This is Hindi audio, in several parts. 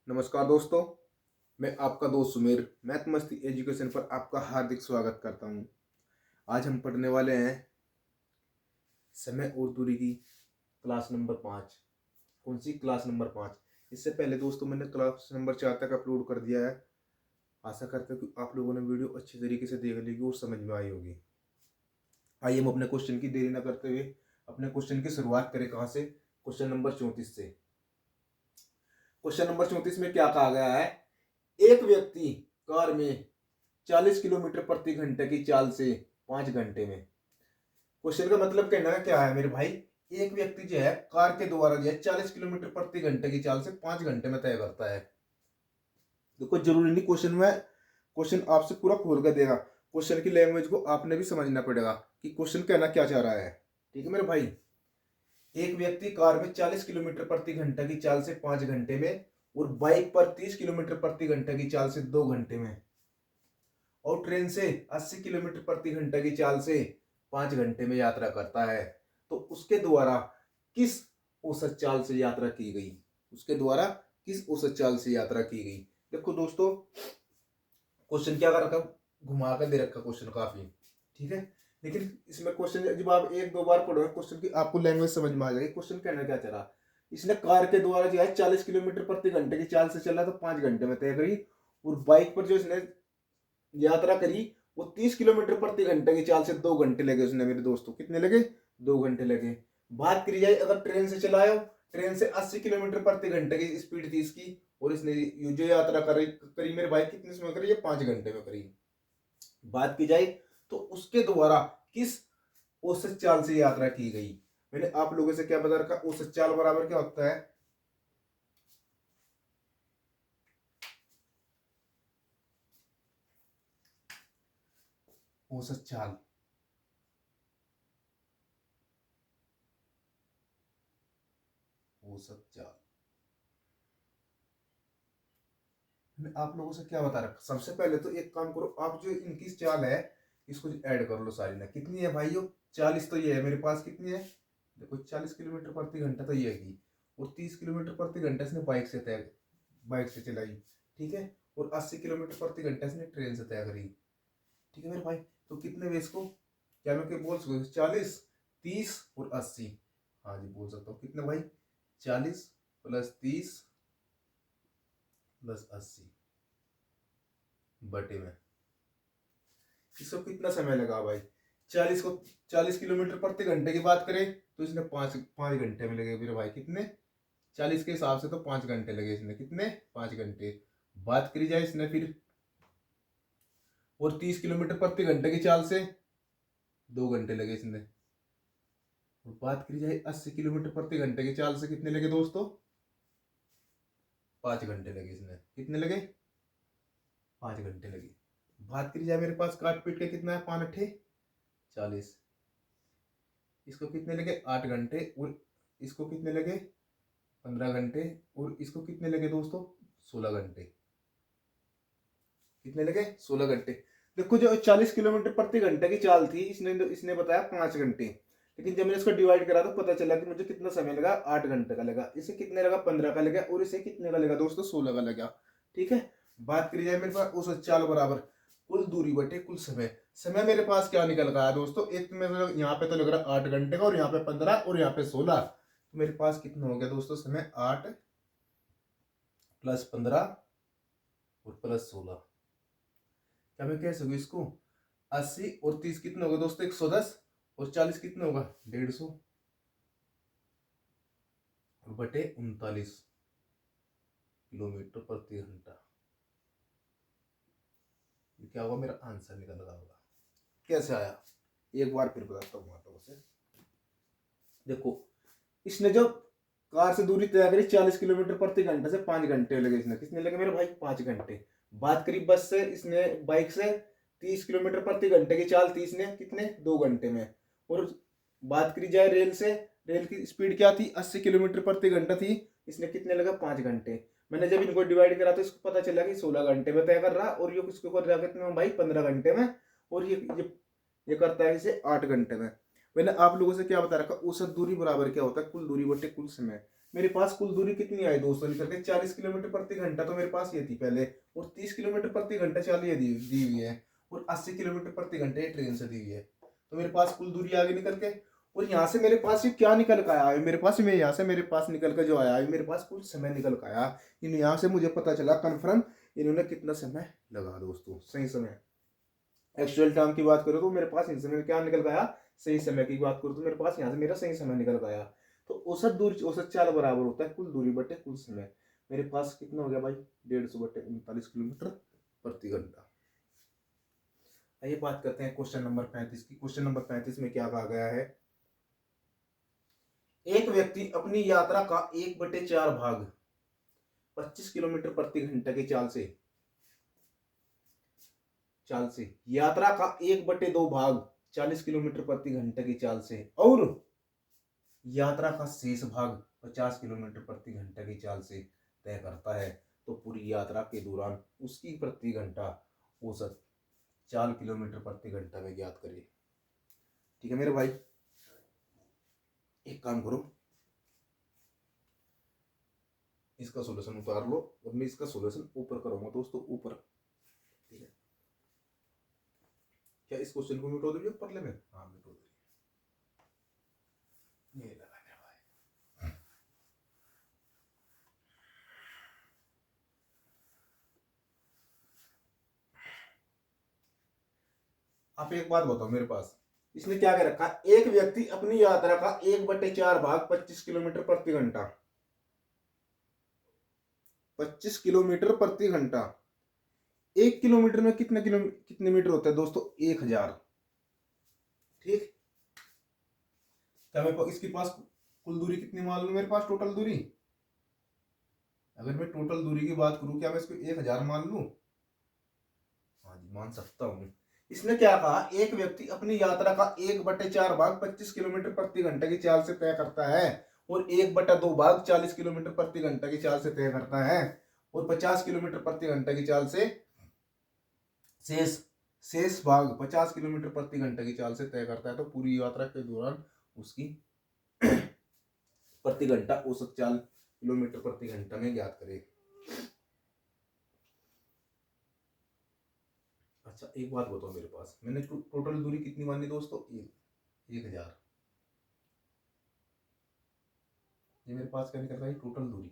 नमस्कार दोस्तों, मैं आपका दोस्त सुमेर मैथ मस्ती एजुकेशन पर आपका हार्दिक स्वागत करता हूं। आज हम पढ़ने वाले हैं समय और दूरी की क्लास नंबर 5। कौन सी क्लास नंबर 5? इससे पहले दोस्तों मैंने क्लास नंबर 4 तक अपलोड कर दिया है। आशा करता हूं कि आप लोगों ने वीडियो अच्छी तरीके से देख ली और समझ में आई होगी। आइए हम अपने क्वेश्चन की देरी न करते हुए अपने क्वेश्चन की शुरुआत करें। कहाँ से? क्वेश्चन नंबर 34 से। क्वेश्चन नंबर 34 में क्या कहा गया है? एक व्यक्ति कार में 40 किलोमीटर प्रति घंटे की चाल से 5 घंटे में। क्वेश्चन का मतलब कहना है क्या है मेरे भाई? एक व्यक्ति जो है कार के द्वारा जो है 40 किलोमीटर प्रति घंटे की चाल से 5 घंटे में तय करता है। देखो जरूरी नहीं क्वेश्चन आपसे पूरा खोल कर देगा। क्वेश्चन की लैंग्वेज को आपने भी समझना पड़ेगा कि क्वेश्चन कहना क्या चाह रहा है। ठीक है मेरे भाई। एक व्यक्ति कार में 40 किलोमीटर प्रति घंटे की चाल से 5 घंटे में और बाइक पर 30 किलोमीटर प्रति घंटे की चाल से 2 घंटे में और ट्रेन से 80 किलोमीटर प्रति घंटे की चाल से 5 घंटे में यात्रा करता है, तो उसके द्वारा किस औसत चाल से यात्रा की गई? उसके द्वारा किस औसत चाल से यात्रा की गई? देखो दोस्तों, क्वेश्चन क्या कर रखा, घुमा कर दे रखा क्वेश्चन काफी। ठीक है, लेकिन इसमें क्वेश्चन जब आप एक दो बार पढ़ोगे क्वेश्चन की आपको लैंग्वेज समझ में आ जाएगी। क्वेश्चन कहना क्या चाह रहा? इसने कार के द्वारा जो है 40 किलोमीटर प्रति घंटे की चाल से चला तो 5 घंटे में तय करी, और बाइक पर जो इसने यात्रा करी वो 30 किलोमीटर प्रति घंटे की चाल से 2 घंटे लगे उसने। मेरे दोस्तों कितने लगे? 2 घंटे लगे। बात करी जाए अगर ट्रेन से चलाए, ट्रेन से 80 किलोमीटर प्रति घंटे की स्पीड थी इसकी, और इसने जो यात्रा करी मेरे भाई कितने समय करी? ये 5 घंटे में करी। बात की जाए तो उसके द्वारा किस औसत चाल से यात्रा की गई? मैंने आप लोगों से क्या बता रखा? औसत चाल बराबर क्या होता है? औसत चाल औसत चाल मैं आप लोगों से क्या बता रखा? सबसे पहले तो एक काम करो, आप जो इनकी चाल है इसको ऐड कर लो सारी ना। कितनी है भाई? 40 तो ये है मेरे पास। कितनी है? देखो 40 किलोमीटर प्रति घंटा तो ये है, और 30 किलोमीटर प्रति घंटा इसने बाइक से चलाई। ठीक है, और 80 किलोमीटर प्रति घंटा इसने ट्रेन से तय करी। ठीक है मेरे भाई, तो कितने वे इसको क्या मैं क्या बोल सकूँ? 40, 30 और 80। हाँ जी बोल सकता हूँ। कितने भाई? 40 प्लस 30 प्लस 80 बटे में। इसको कितना समय लगा भाई? 40 किलोमीटर प्रति घंटे की बात करें तो इसने 5 घंटे में लगे मेरे भाई। कितने? 40 के हिसाब से तो 5 घंटे लगे इसने। कितने? 5 घंटे। बात करी जाए इसने फिर और 30 किलोमीटर प्रति घंटे की चाल से 2 घंटे लगे इसने। और बात करी जाए 80 किलोमीटर प्रति घंटे की चाल से कितने लगे दोस्तों? 5 घंटे लगे इसने। कितने लगे? 5 घंटे लगे। बात करी जाए मेरे पास काट पीट के कितना है? 5 अट्ठे 40। इसको कितने लगे? 8 घंटे। और इसको कितने लगे? 15 घंटे। और इसको कितने लगे दोस्तों? 16 घंटे। कितने लगे? 16 घंटे। देखो जो 40 किलोमीटर प्रति घंटे की चाल थी इसने बताया 5 घंटे, लेकिन जब मैंने इसको डिवाइड करा तो पता चला कि मुझे कितना समय लगा? 8 घंटे का लगा। इसे कितने लगा? 15 का लगा। और इसे कितने का लगा दोस्तों? 16 का लगा। ठीक है, बात करी जाए मेरे पास औसत चाल बराबर कुल दूरी बटे कुल समय। समय मेरे पास क्या निकल रहा है दोस्तों? एक तो मेरे यहाँ पे तो लग रहा है 8 घंटे का, और यहाँ पे 15 और यहाँ पे 16। तो मेरे पास कितना हो गया दोस्तों समय? 8 प्लस 15 और प्लस 16। क्या मैं कह सकूँ इसको? 80 और 30 कितने होगा दोस्तों? 110। और 40 कितने होगा? 150। और बटे 39 किलोमीटर प्रति घंटा। क्या होगा? मेरा आंसर निकल रहा होगा। कैसे आया? एक बार फिर बताता हूँ आप लोगों से। देखो इसने जो कार से दूरी तय करी 40 किलोमीटर प्रति घंटे से 5 घंटे लगे इसने। कितने लगे मेरे भाई? 5 घंटे। बात करी बस से, इसने बाइक से 30 किलोमीटर प्रति घंटे की चाल थी इसने कितने? 2 घंटे में। और बात करी जाए रेल से, रेल की स्पीड क्या थी? 80 किलोमीटर प्रति घंटा थी। इसने कितने लगा? 5 घंटे। मैंने जब इनको डिवाइड करा तो इसको पता चला कि 16 घंटे में तय कर रहा, और ये किसको कर रहा कितने में भाई? 15 घंटे में। और ये करता है इसे 8 घंटे में। मैंने आप लोगों से क्या बता रखा, औसत दूरी बराबर क्या होता है, कुल दूरी बटे कुल समय। मेरे पास कुल दूरी कितनी आई दोस्तों निकल के, 40 किलोमीटर प्रति घंटा तो मेरे पास ये थी पहले, और 30 किलोमीटर प्रति घंटा चालिए दी हुई है, और 80 किलोमीटर प्रति घंटे ट्रेन से दी हुई है। तो मेरे पास कुल दूरी आगे निकल के, और यहाँ से मेरे पास ये क्या निकल कर आया है, मेरे पास में यहाँ से मेरे पास निकल कर जो आया है, मेरे पास कुल समय निकल कर आया। इन यहाँ से मुझे पता चला कन्फर्म इन्होंने कितना समय लगा दोस्तों, सही समय। एक्चुअल टाइम की बात करो तो मेरे पास इन समय क्या निकल गया, सही समय की बात करूँ तो मेरे पास यहाँ से मेरा सही समय निकल गया। तो औसत दूरी, औसत चाल बराबर होता है कुल दूरी बटे कुल समय। मेरे पास कितना हो गया भाई, 150 बटे 39 किलोमीटर प्रति घंटा। आइए बात करते हैं क्वेश्चन नंबर 35 की। क्वेश्चन नंबर 35 में क्या कहा गया है, एक व्यक्ति अपनी यात्रा का 1/4 भाग 25 किलोमीटर प्रति घंटा की चाल से यात्रा का 1/2 भाग 40 किलोमीटर प्रति घंटे की चाल से, और यात्रा का शेष भाग 50 किलोमीटर प्रति घंटे की चाल से तय करता है। तो पूरी यात्रा के दौरान उसकी प्रति घंटा औसत 4 किलोमीटर प्रति घंटा में ज्ञात करिए। ठीक है मेरे भाई, एक काम करो, इसका सॉल्यूशन उतार लो और मैं इसका सॉल्यूशन ऊपर करूंगा दोस्तों, ऊपर। ठीक है, क्या इस क्वेश्चन को मिटो दोगे ऊपर ले में? हाँ मिटो दोगे, ये लगा मेरा भाई। आप एक बात बताओ, मेरे पास इसने क्या कह रखा, एक व्यक्ति अपनी यात्रा का 1/4 भाग 25 किलोमीटर प्रति घंटा, 25 किलोमीटर प्रति घंटा। 1 किलोमीटर में कितने मीटर होता है दोस्तों, 1000। ठीक, क्या मेरे पास इसके पास कुल दूरी कितनी मान लू, मेरे पास टोटल दूरी, अगर मैं टोटल दूरी की बात करूं, क्या मैं इसको 1000 मान लू? हाँ जी मान सकता हूं। इसने क्या कहा, एक व्यक्ति अपनी यात्रा का 1/4 भाग 25 किलोमीटर प्रति घंटे की चाल से तय करता है, और 1/2 भाग 40 किलोमीटर प्रति घंटे की चाल से तय करता है, और 50 किलोमीटर प्रति घंटे की चाल से शेष भाग 50 किलोमीटर प्रति घंटे की चाल से तय करता है। तो पूरी यात्रा के दौरान उसकी प्रति घंटा औसत चाल किलोमीटर प्रति घंटा में ज्ञात करें। अच्छा एक बात बताओ, मेरे पास मैंने टोटल दूरी कितनी मानी दोस्तों, 1000। ये मेरे पास क्या निकल रहा है, टोटल दूरी।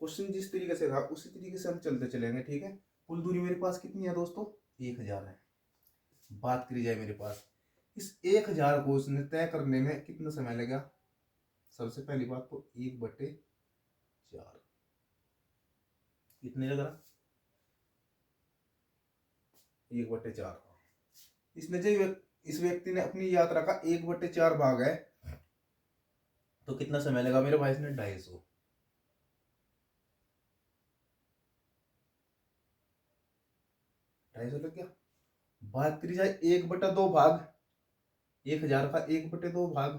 क्वेश्चन जिस तरीके से था उसी तरीके से हम चलते चलेंगे। ठीक है, कुल दूरी मेरे पास कितनी है दोस्तों, 1000 है। बात करी जाए मेरे पास इस 1000 को उसने तय करने में कितना समय लगा, सबसे पहली बात तो 1/4 कितने लगा, 1/4। इसने जो इस व्यक्ति ने अपनी यात्रा का 1/4 भाग है, तो कितना समय लगा मेरे भाई, इसने 250 लग गया। बात करी जाए 1/2 भाग, 1000 का 1/2 भाग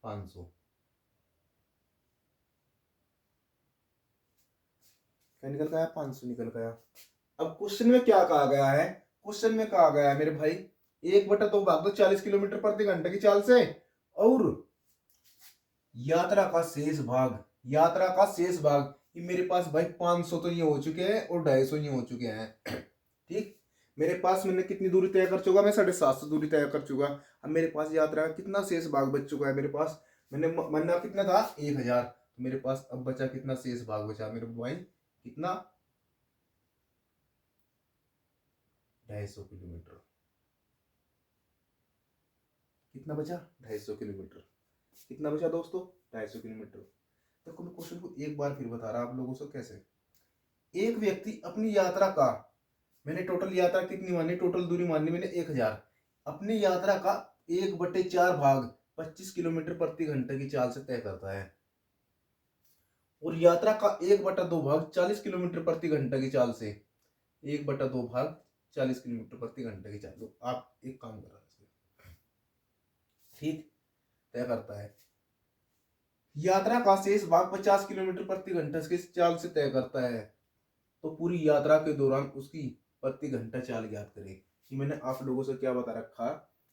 500, क्या निकल गया, 500 निकल गया। अब क्वेश्चन में क्या कहा गया है, क्वेश्चन में कहा गया है मेरे भाई 1/2 भाग तो 40 किलोमीटर प्रति घंटे की चाल से, और यात्रा का शेष भाग, यात्रा का शेष भाग ये मेरे पास भाई 500 तो ये हो चुके हैं, और 250 ये हो चुके हैं। ठीक, मेरे पास मैंने कितनी दूरी तय कर चुका, मैं 750 दूरी तय कर चुका। अब मेरे पास यात्रा का कितना शेष भाग बच चुका है, मेरे पास मैंने माना कितना था 1000, तो मेरे पास अब बचा कितना शेष भाग बचा मेरे भाई, कितना 250 किलोमीटर। कितना बचा, 250 किलोमीटर। कितना बचा दोस्तों, 250 किलोमीटर। तो मैं क्वेश्चन को एक बार फिर बता रहा आप लोगों से कैसे। एक व्यक्ति अपनी यात्रा का, मैंने टोटल यात्रा कितनी मानी, टोटल दूरी मानी मैंने 1000, अपनी यात्रा का 1/4 भाग 25 किलोमीटर प्रति घंटे की चाल से तय करता है, और यात्रा का 1/2 भाग 40 किलोमीटर प्रति घंटे की चाल से, 1/2 भाग 40 किलोमीटर प्रति घंटे की चाल। तो आप एक काम कर रहे हैं, ठीक, तय करता है। यात्रा का शेष भाग 50 किलोमीटर प्रति घंटे की चाल से तय करता है, तो पूरी यात्रा के दौरान उसकी प्रति घंटा चाल ज्ञात करें। कि मैंने आप लोगों से क्या बता रखा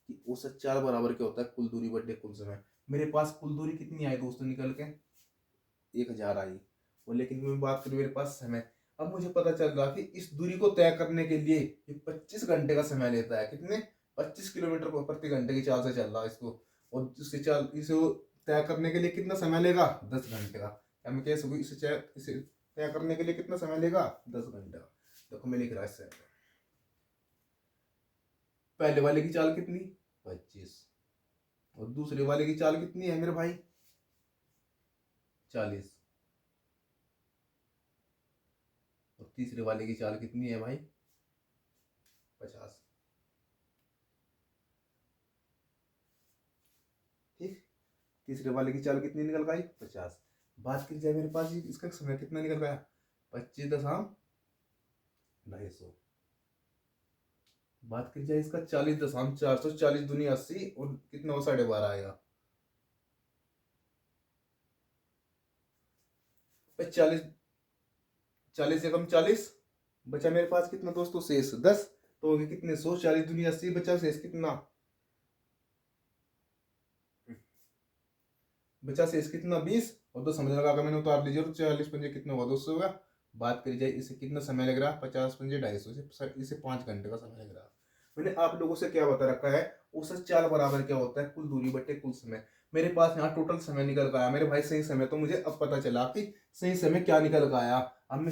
कि औसत चाल बराबर क्या होता है, कुल दूरी बटे कुल समय। मेरे पास कुल दूरी कितनी आई दोस्तों निकल के, 1000 आई। और लेकिन मैं बात करूँ मेरे पास समय, अब मुझे पता चल रहा कि इस दूरी को तय करने के लिए ये 25 घंटे का समय लेता है। कितने, 25 किलोमीटर प्रति घंटे की चाल से चल रहा है इसको, और इसके चाल इसे तय करने के लिए कितना समय लेगा, 10 घंटे का। क्या मैं कह सकूँ इसे तय करने के लिए कितना समय लेगा, 10 घंटे का। देखो मैं लिख रहा है, पहले वाले की चाल कितनी, 25, और दूसरे वाले की चाल कितनी है मेरे भाई, 40, और तीसरे वाले की चाल कितनी है भाई, 50। ठीक, तीसरे वाले की चाल कितनी निकल गई, 50। बात की जाए मेरे पास इसका समय कितना निकल गया, 25.250। बात की जाए इसका 40.400, 40 दूनी 80, और कितना हो, 12.5 आएगा। 40, 40 से कम 40, बचा मेरे पास कितना दोस्तों, शेष 10। तो हो गए कितने, 100, 40 दूनी 80, बचा शेष कितना, बचा शेष कितना, 20, और 2 समझ लगा मैंने उतार लीजिए, और 40 पंजे कितना हुआ, 200 होगा। बात करी जाए इसे कितना समय लग रहा है, 50 पंजे 250, इसे 5 घंटे का समय लग रहा है। मैंने आप लोगों से क्या बता रखा है, औसत चाल बराबर क्या होता है, कुल दूरी बटे कुल समय। मेरे पास यहाँ टोटल समय निकल का आया मेरे भाई, सही समय। तो मुझे अब पता चला कि सही समय क्या निकल का आया। अब मैं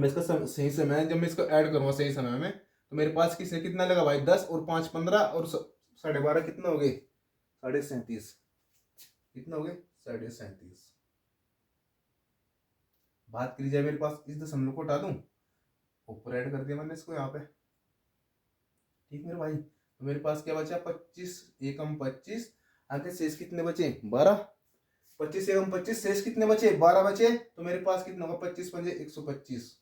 इसका सही समय, जब मैं इसको ऐड करूंगा सही समय में, तो मेरे पास किसने कितना लगा भाई, 10 और 5 15, और 12.5 कितना हो गए, 37.5। कितना हो गए, 37.5। बात करी जाए मेरे पास, इस दशमलव को हटा दूं, ऊपर ऐड कर दिया मैंने इसको यहाँ पे। ठीक मेरे भाई, तो मेरे पास क्या बचा, 25 एकम 25, आगे शेष कितने बचे, 12। 25 एकम 25, शेष कितने बचे, 12 बचे। तो मेरे पास कितना होगा, 25 पंजे 125।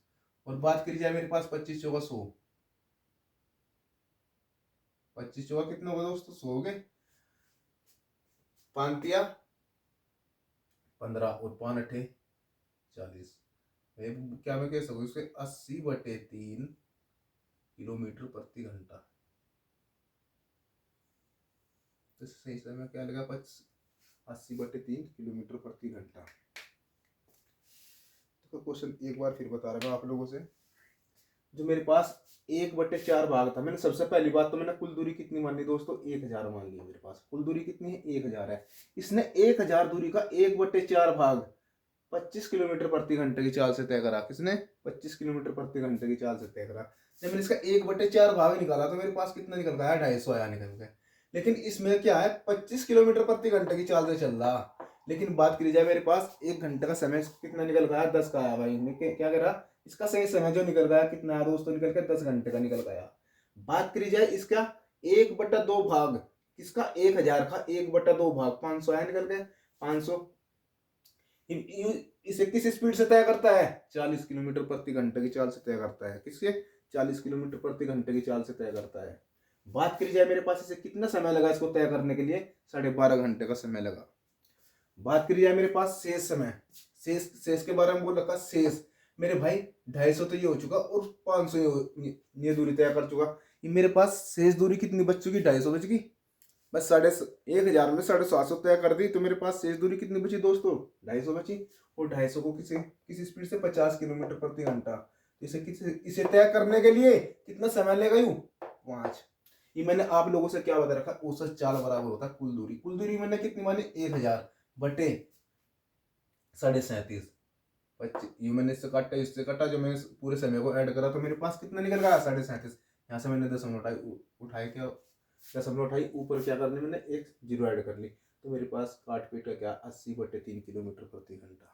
और बात करी जाए मेरे पास 25 चौका 100, 25 चौका कितना होगा दोस्तों, 100 हो गए। 5 तिया 15, और 5 अठे 40। क्या मैं कह सकूँ इसके, 80/3 किलोमीटर प्रति घंटा। तो सही समय क्या लगा, 80/3 किलोमीटर प्रति घंटा। तो क्वेश्चन एक बार फिर बता रहा हूँ आप लोगों से। जो मेरे पास 1/4 भाग था, मैंने सबसे पहली बात तो मैंने कुल दूरी कितनी मान ली दोस्तों, 1000 मान ली। मेरे पास कुल दूरी कितनी है, 1000 है। इसने 1000 दूरी का 1/4 भाग 25 किलोमीटर प्रति घंटे की चाल से तय करा। किसने, 25 किलोमीटर प्रति घंटे की चाल से तय करा। जब मैंने इसका 1/4 भाग निकाला तो मेरे पास कितना निकल गया, 250 आया निकल गया। लेकिन इसमें क्या है, 25 किलोमीटर प्रति घंटे की चाल से चल रहा। लेकिन बात करी जाए मेरे पास 1 घंटे का समय कितना निकल गया, 10 का आया भाई। क्या कह रहा, इसका सही समय जो निकल गया कितना आया दोस्तों, निकल के 10 घंटे का निकल गया। बात करी जाए इसका 1/2 भाग, किसका, 1000 का 1/2 भाग 500 आया निकल के, 500। इसे किस स्पीड से तय करता है, 40 किलोमीटर प्रति घंटे की चाल से तय करता है। किससे, 40 किलोमीटर प्रति घंटे की चाल से तय करता है। बात करी जाए मेरे पास इसे कितना समय लगा इसको तय करने के लिए, 12.5 घंटे का समय लगा। बात करी जाए मेरे पास शेष समय, शेष के बारे में बोल रखा, शेष मेरे भाई 250 तो ये हो चुका, और 500 ये दूरी तय कर चुका। ये मेरे पास शेष दूरी कितनी बच चुकी, 250 बच गई। बस 1000 में 750 तय कर दी, तो मेरे पास शेष दूरी कितनी बची दोस्तों, 250 बची। और 250 को किसी स्पीड से, 50 किलोमीटर प्रति घंटा। इसे तय करने के लिए कितना समय लेगा, यूं 5। ये मैंने आप लोगों से क्या बता रखा, औसत चाल बराबर होता है कुल दूरी। कुल दूरी मैंने कितनी मानी, 1000 बटे 37.5। ये मैंने इससे काटा, इससे काटा, जो मैंने पूरे समय को ऐड करा, तो मेरे पास कितना निकल गया, 37.5। यहाँ से मैंने दशमलव उठाए, क्या दशमलव उठाई, ऊपर क्या करनी मैंने, एक जीरो ऐड कर ली। तो मेरे पास काट पीट का क्या, 80/3 किलोमीटर प्रति घंटा।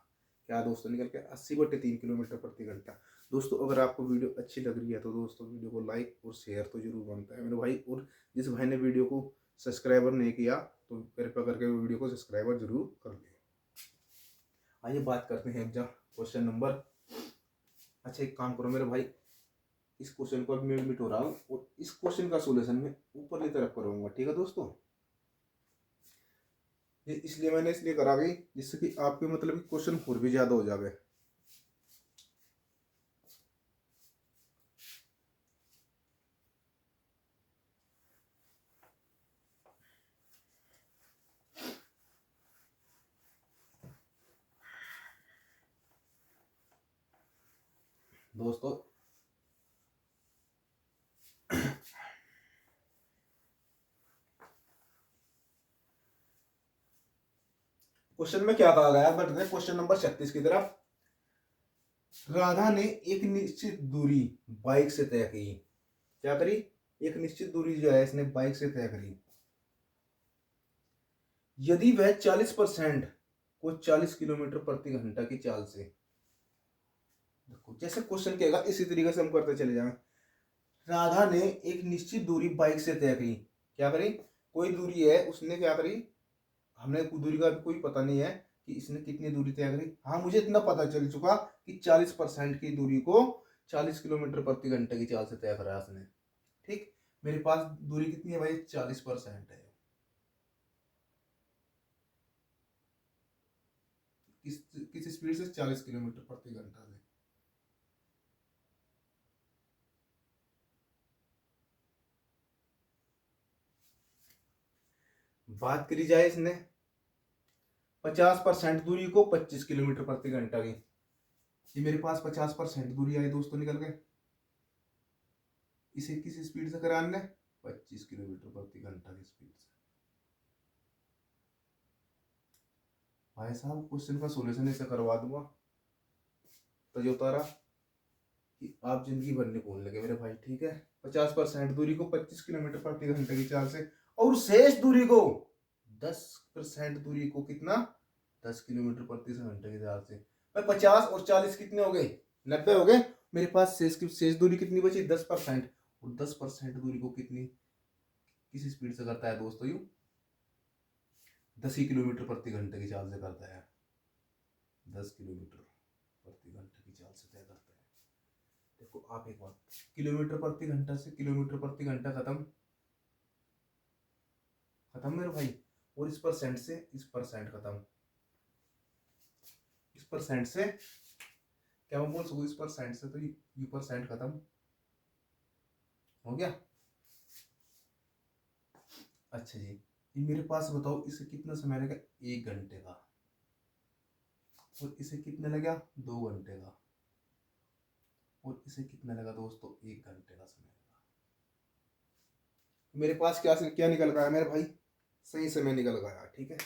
क्या दोस्तों निकल के 80/3 किलोमीटर प्रति घंटा। दोस्तों अगर आपको वीडियो अच्छी लग रही है तो दोस्तों वीडियो को लाइक और शेयर तो जरूर बनता है मेरे भाई। और जिस भाई ने वीडियो को सब्सक्राइबर नहीं किया तो कृपया करके वीडियो को सब्सक्राइबर जरूर कर ले। आइए बात करते हैं अब क्वेश्चन नंबर। अच्छा एक काम करो मेरे भाई, इस क्वेश्चन को अब मैं मिट हो रहा हूँ, और इस क्वेश्चन का सोल्यूशन मैं ऊपर की तरफ करूंगा। ठीक है दोस्तों, ये इसलिए मैंने इसलिए करा गई जिससे कि आपके मतलब क्वेश्चन और भी ज्यादा हो जावे। दोस्तों क्वेश्चन में क्या कहा गया, बढ़ते हैं क्वेश्चन नंबर 36 की तरफ। राधा ने एक निश्चित दूरी बाइक से तय की। क्या करी? एक निश्चित दूरी जो है इसने बाइक से तय करी। यदि वह 40% को 40 किलोमीटर प्रति घंटा की चाल से, देखो जैसे क्वेश्चन कहेगा इसी तरीके से हम करते चले जाएं। राधा ने एक निश्चित दूरी बाइक से तय की। क्या करी? कोई दूरी है, उसने क्या करी, हमें दूरी का कोई पता नहीं है कि इसने कितनी दूरी तय करी। हाँ मुझे इतना पता चल चुका कि 40% की दूरी को 40 किलोमीटर प्रति घंटे की चाल से तय करा उसने। ठीक, मेरे पास दूरी कितनी है भाई? 40% है। किस स्पीड से? 40 किलोमीटर प्रति घंटा से। बात करी जाए इसने 50% दूरी को 25 किलोमीटर प्रति घंटा की। ये मेरे पास 50% दूरी आई दोस्तों, निकल गए। इसे किस स्पीड से करा हमने? 25 किलोमीटर प्रति घंटा की स्पीड से। भाई साहब क्वेश्चन का सोल्यूशन ऐसे करवा दूंगा तो जो उतारा कि आप जिंदगी भर नहीं भूल लगे मेरे भाई। ठीक है, 50% दूरी को 25 किलोमीटर प्रति घंटे की चाल से, और शेष दूरी को 10% दूरी को कितना? 10 किलोमीटर प्रति घंटे की चाल से। भाई 50 और 40 कितने हो गए? 90 हो गए। मेरे पास शेष दूरी कितनी बची? 10%। और 10% दूरी को कितनी किस स्पीड से करता है दोस्तों? यू 10 ही किलोमीटर प्रति घंटे की चाल से करता है। 10 किलोमीटर प्रति घंटे की चाल से तय करता है। देखो आप एक बात, किलोमीटर प्रति घंटा से किलोमीटर प्रति घंटा खत्म खत्म मेरे भाई। और इस परसेंट से इस परसेंट खत्म। इस परसेंट से क्या मैं बोल सकूं? इस परसेंट से तो यू परसेंट खत्म हो गया। अच्छा जी, ये मेरे पास बताओ इसे कितना समय लगेगा? 1 घंटे का। और इसे कितने लगा? 2 घंटे का। और इसे कितना लगा दोस्तों? 1 घंटे का समय लगा। मेरे पास क्या क्या निकल गया मेरे भाई? सही समय निकल गया। ठीक है,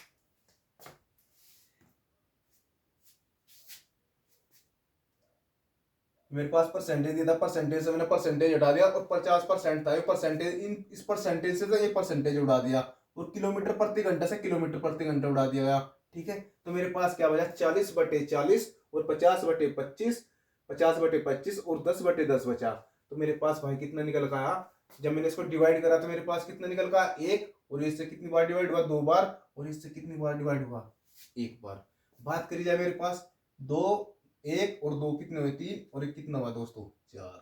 मेरे पास परसेंटेज दिया था, परसेंटेज से मैंने परसेंटेज हटा दिया और 50% था ये परसेंटेज, इस परसेंटेज से तो ये परसेंटेज उड़ा दिया और किलोमीटर प्रति घंटा से किलोमीटर प्रति घंटा उड़ा दिया गया। ठीक है, तो मेरे पास क्या बचा? 40/40 और 50/25, 50/25 और 10/10 बचा। तो मेरे पास भाई कितना निकल गया? जब मैंने इसको डिवाइड करा तो मेरे पास कितना निकल गया? 1। और इससे कितनी बार डिवाइड हुआ? 2 बार। और इससे कितनी बार डिवाइड हुआ? 1 बार। बात करी जाए मेरे पास 2, 1 और 2 कितने हुए? 3। और 1 कितना हुआ दोस्तों? 4।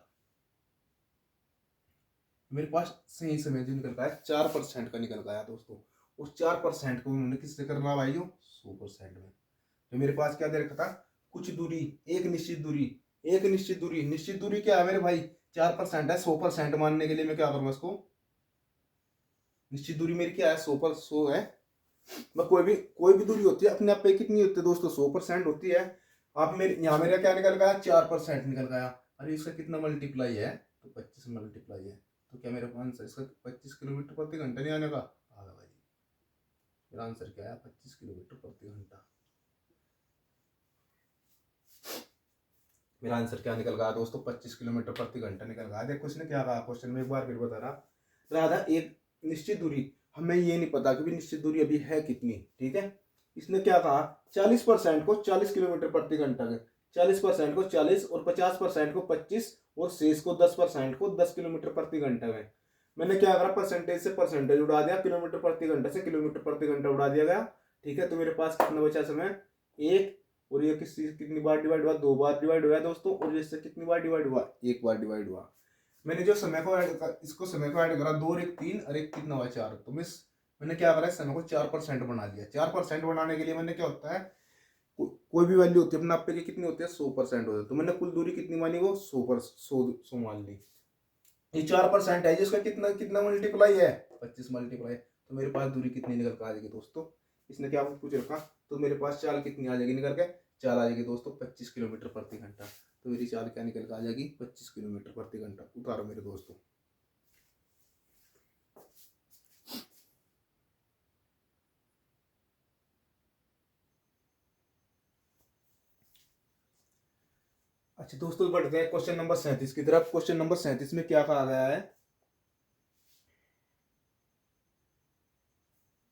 मेरे पास सही समय जो निकल पाया 4% का निकल पाया दोस्तों। उस 4% को उन्होंने किससे करना भाई? 100% में। तो मेरे पास क्या दे रखा था? कुछ दूरी, एक निश्चित दूरी, एक निश्चित दूरी। निश्चित दूरी क्या है मेरे भाई? 4% है। 100% मानने के लिए मैं क्या करूंगा इसको? निश्चित दूरी मेरी क्या है? 100 है। मैं कोई भी दूरी होती है अपने आप पे कितनी होती है दोस्तों? 100% होती है। आप मेरे यहाँ मेरा क्या निकल गया? 4% निकल गया। अरे इसका कितना मल्टीप्लाई है? तो 25 मल्टीप्लाई है। तो क्या मेरा आंसर इसका 25 किलोमीटर प्रति घंटा नहीं आने का? आ गया भाई। मेरा आंसर क्या है? 25 किलोमीटर प्रति घंटा। मेरा आंसर क्या निकल गया दोस्तों? 25 किलोमीटर प्रति घंटा निकल गया। देखो इसने क्या कहा क्वेश्चन में, एक बार फिर बता रहा। राधा एक निश्चित दूरी, हमें ये नहीं पता कि निश्चित दूरी अभी है कितनी। ठीक है, इसने क्या कहा? 40% को 40 किलोमीटर प्रति घंटा के, 40% को 40 और 50% को 25 और शेष को 10% को 10 किलोमीटर प्रति घंटा में। मैंने क्या करा? परसेंटेज से परसेंटेज उड़ा दिया, किलोमीटर प्रति घंटा से किलोमीटर प्रति घंटा उड़ा दिया गया। ठीक है, तो मेरे पास कितना बचा समय? 1। और ये कितनी बार डिवाइड हुआ? 2 बार डिवाइड हुआ दोस्तों। और इससे कितनी बार डिवाइड हुआ? 1 बार डिवाइड हुआ। मैंने जो समय को इसको समय को ऐड करा, 2 और 1 3 और 1 कितना हुआ? 4। तो मैंने क्या करा? समय को 4% बना दिया। 4% बनाने के लिए मैंने क्या होता है, कोई भी वैल्यू होती है अपने आप पे कितनी होती है? 100% होती है। तो मैंने कुल दूरी कितनी मानी? वो 100 मान ली। ये 4% है जिसका कितना कितना मल्टीप्लाई है? 25 मल्टीप्लाई। तो मेरे पास दूरी कितनी निकल कर आ जाएगी दोस्तों? इसने क्या पूछ रखा? तो मेरे पास चाल कितनी आ जाएगी निकल के? चाल आ जाएगी दोस्तों 25 किलोमीटर प्रति घंटा। तो मेरी चाल क्या निकल कर आ जाएगी, 25 किलोमीटर प्रति घंटा। उतारो मेरे दोस्तों। अच्छा दोस्तों, बढ़ते हैं क्वेश्चन नंबर 37 की तरफ। क्वेश्चन नंबर 37 में क्या कहा गया है?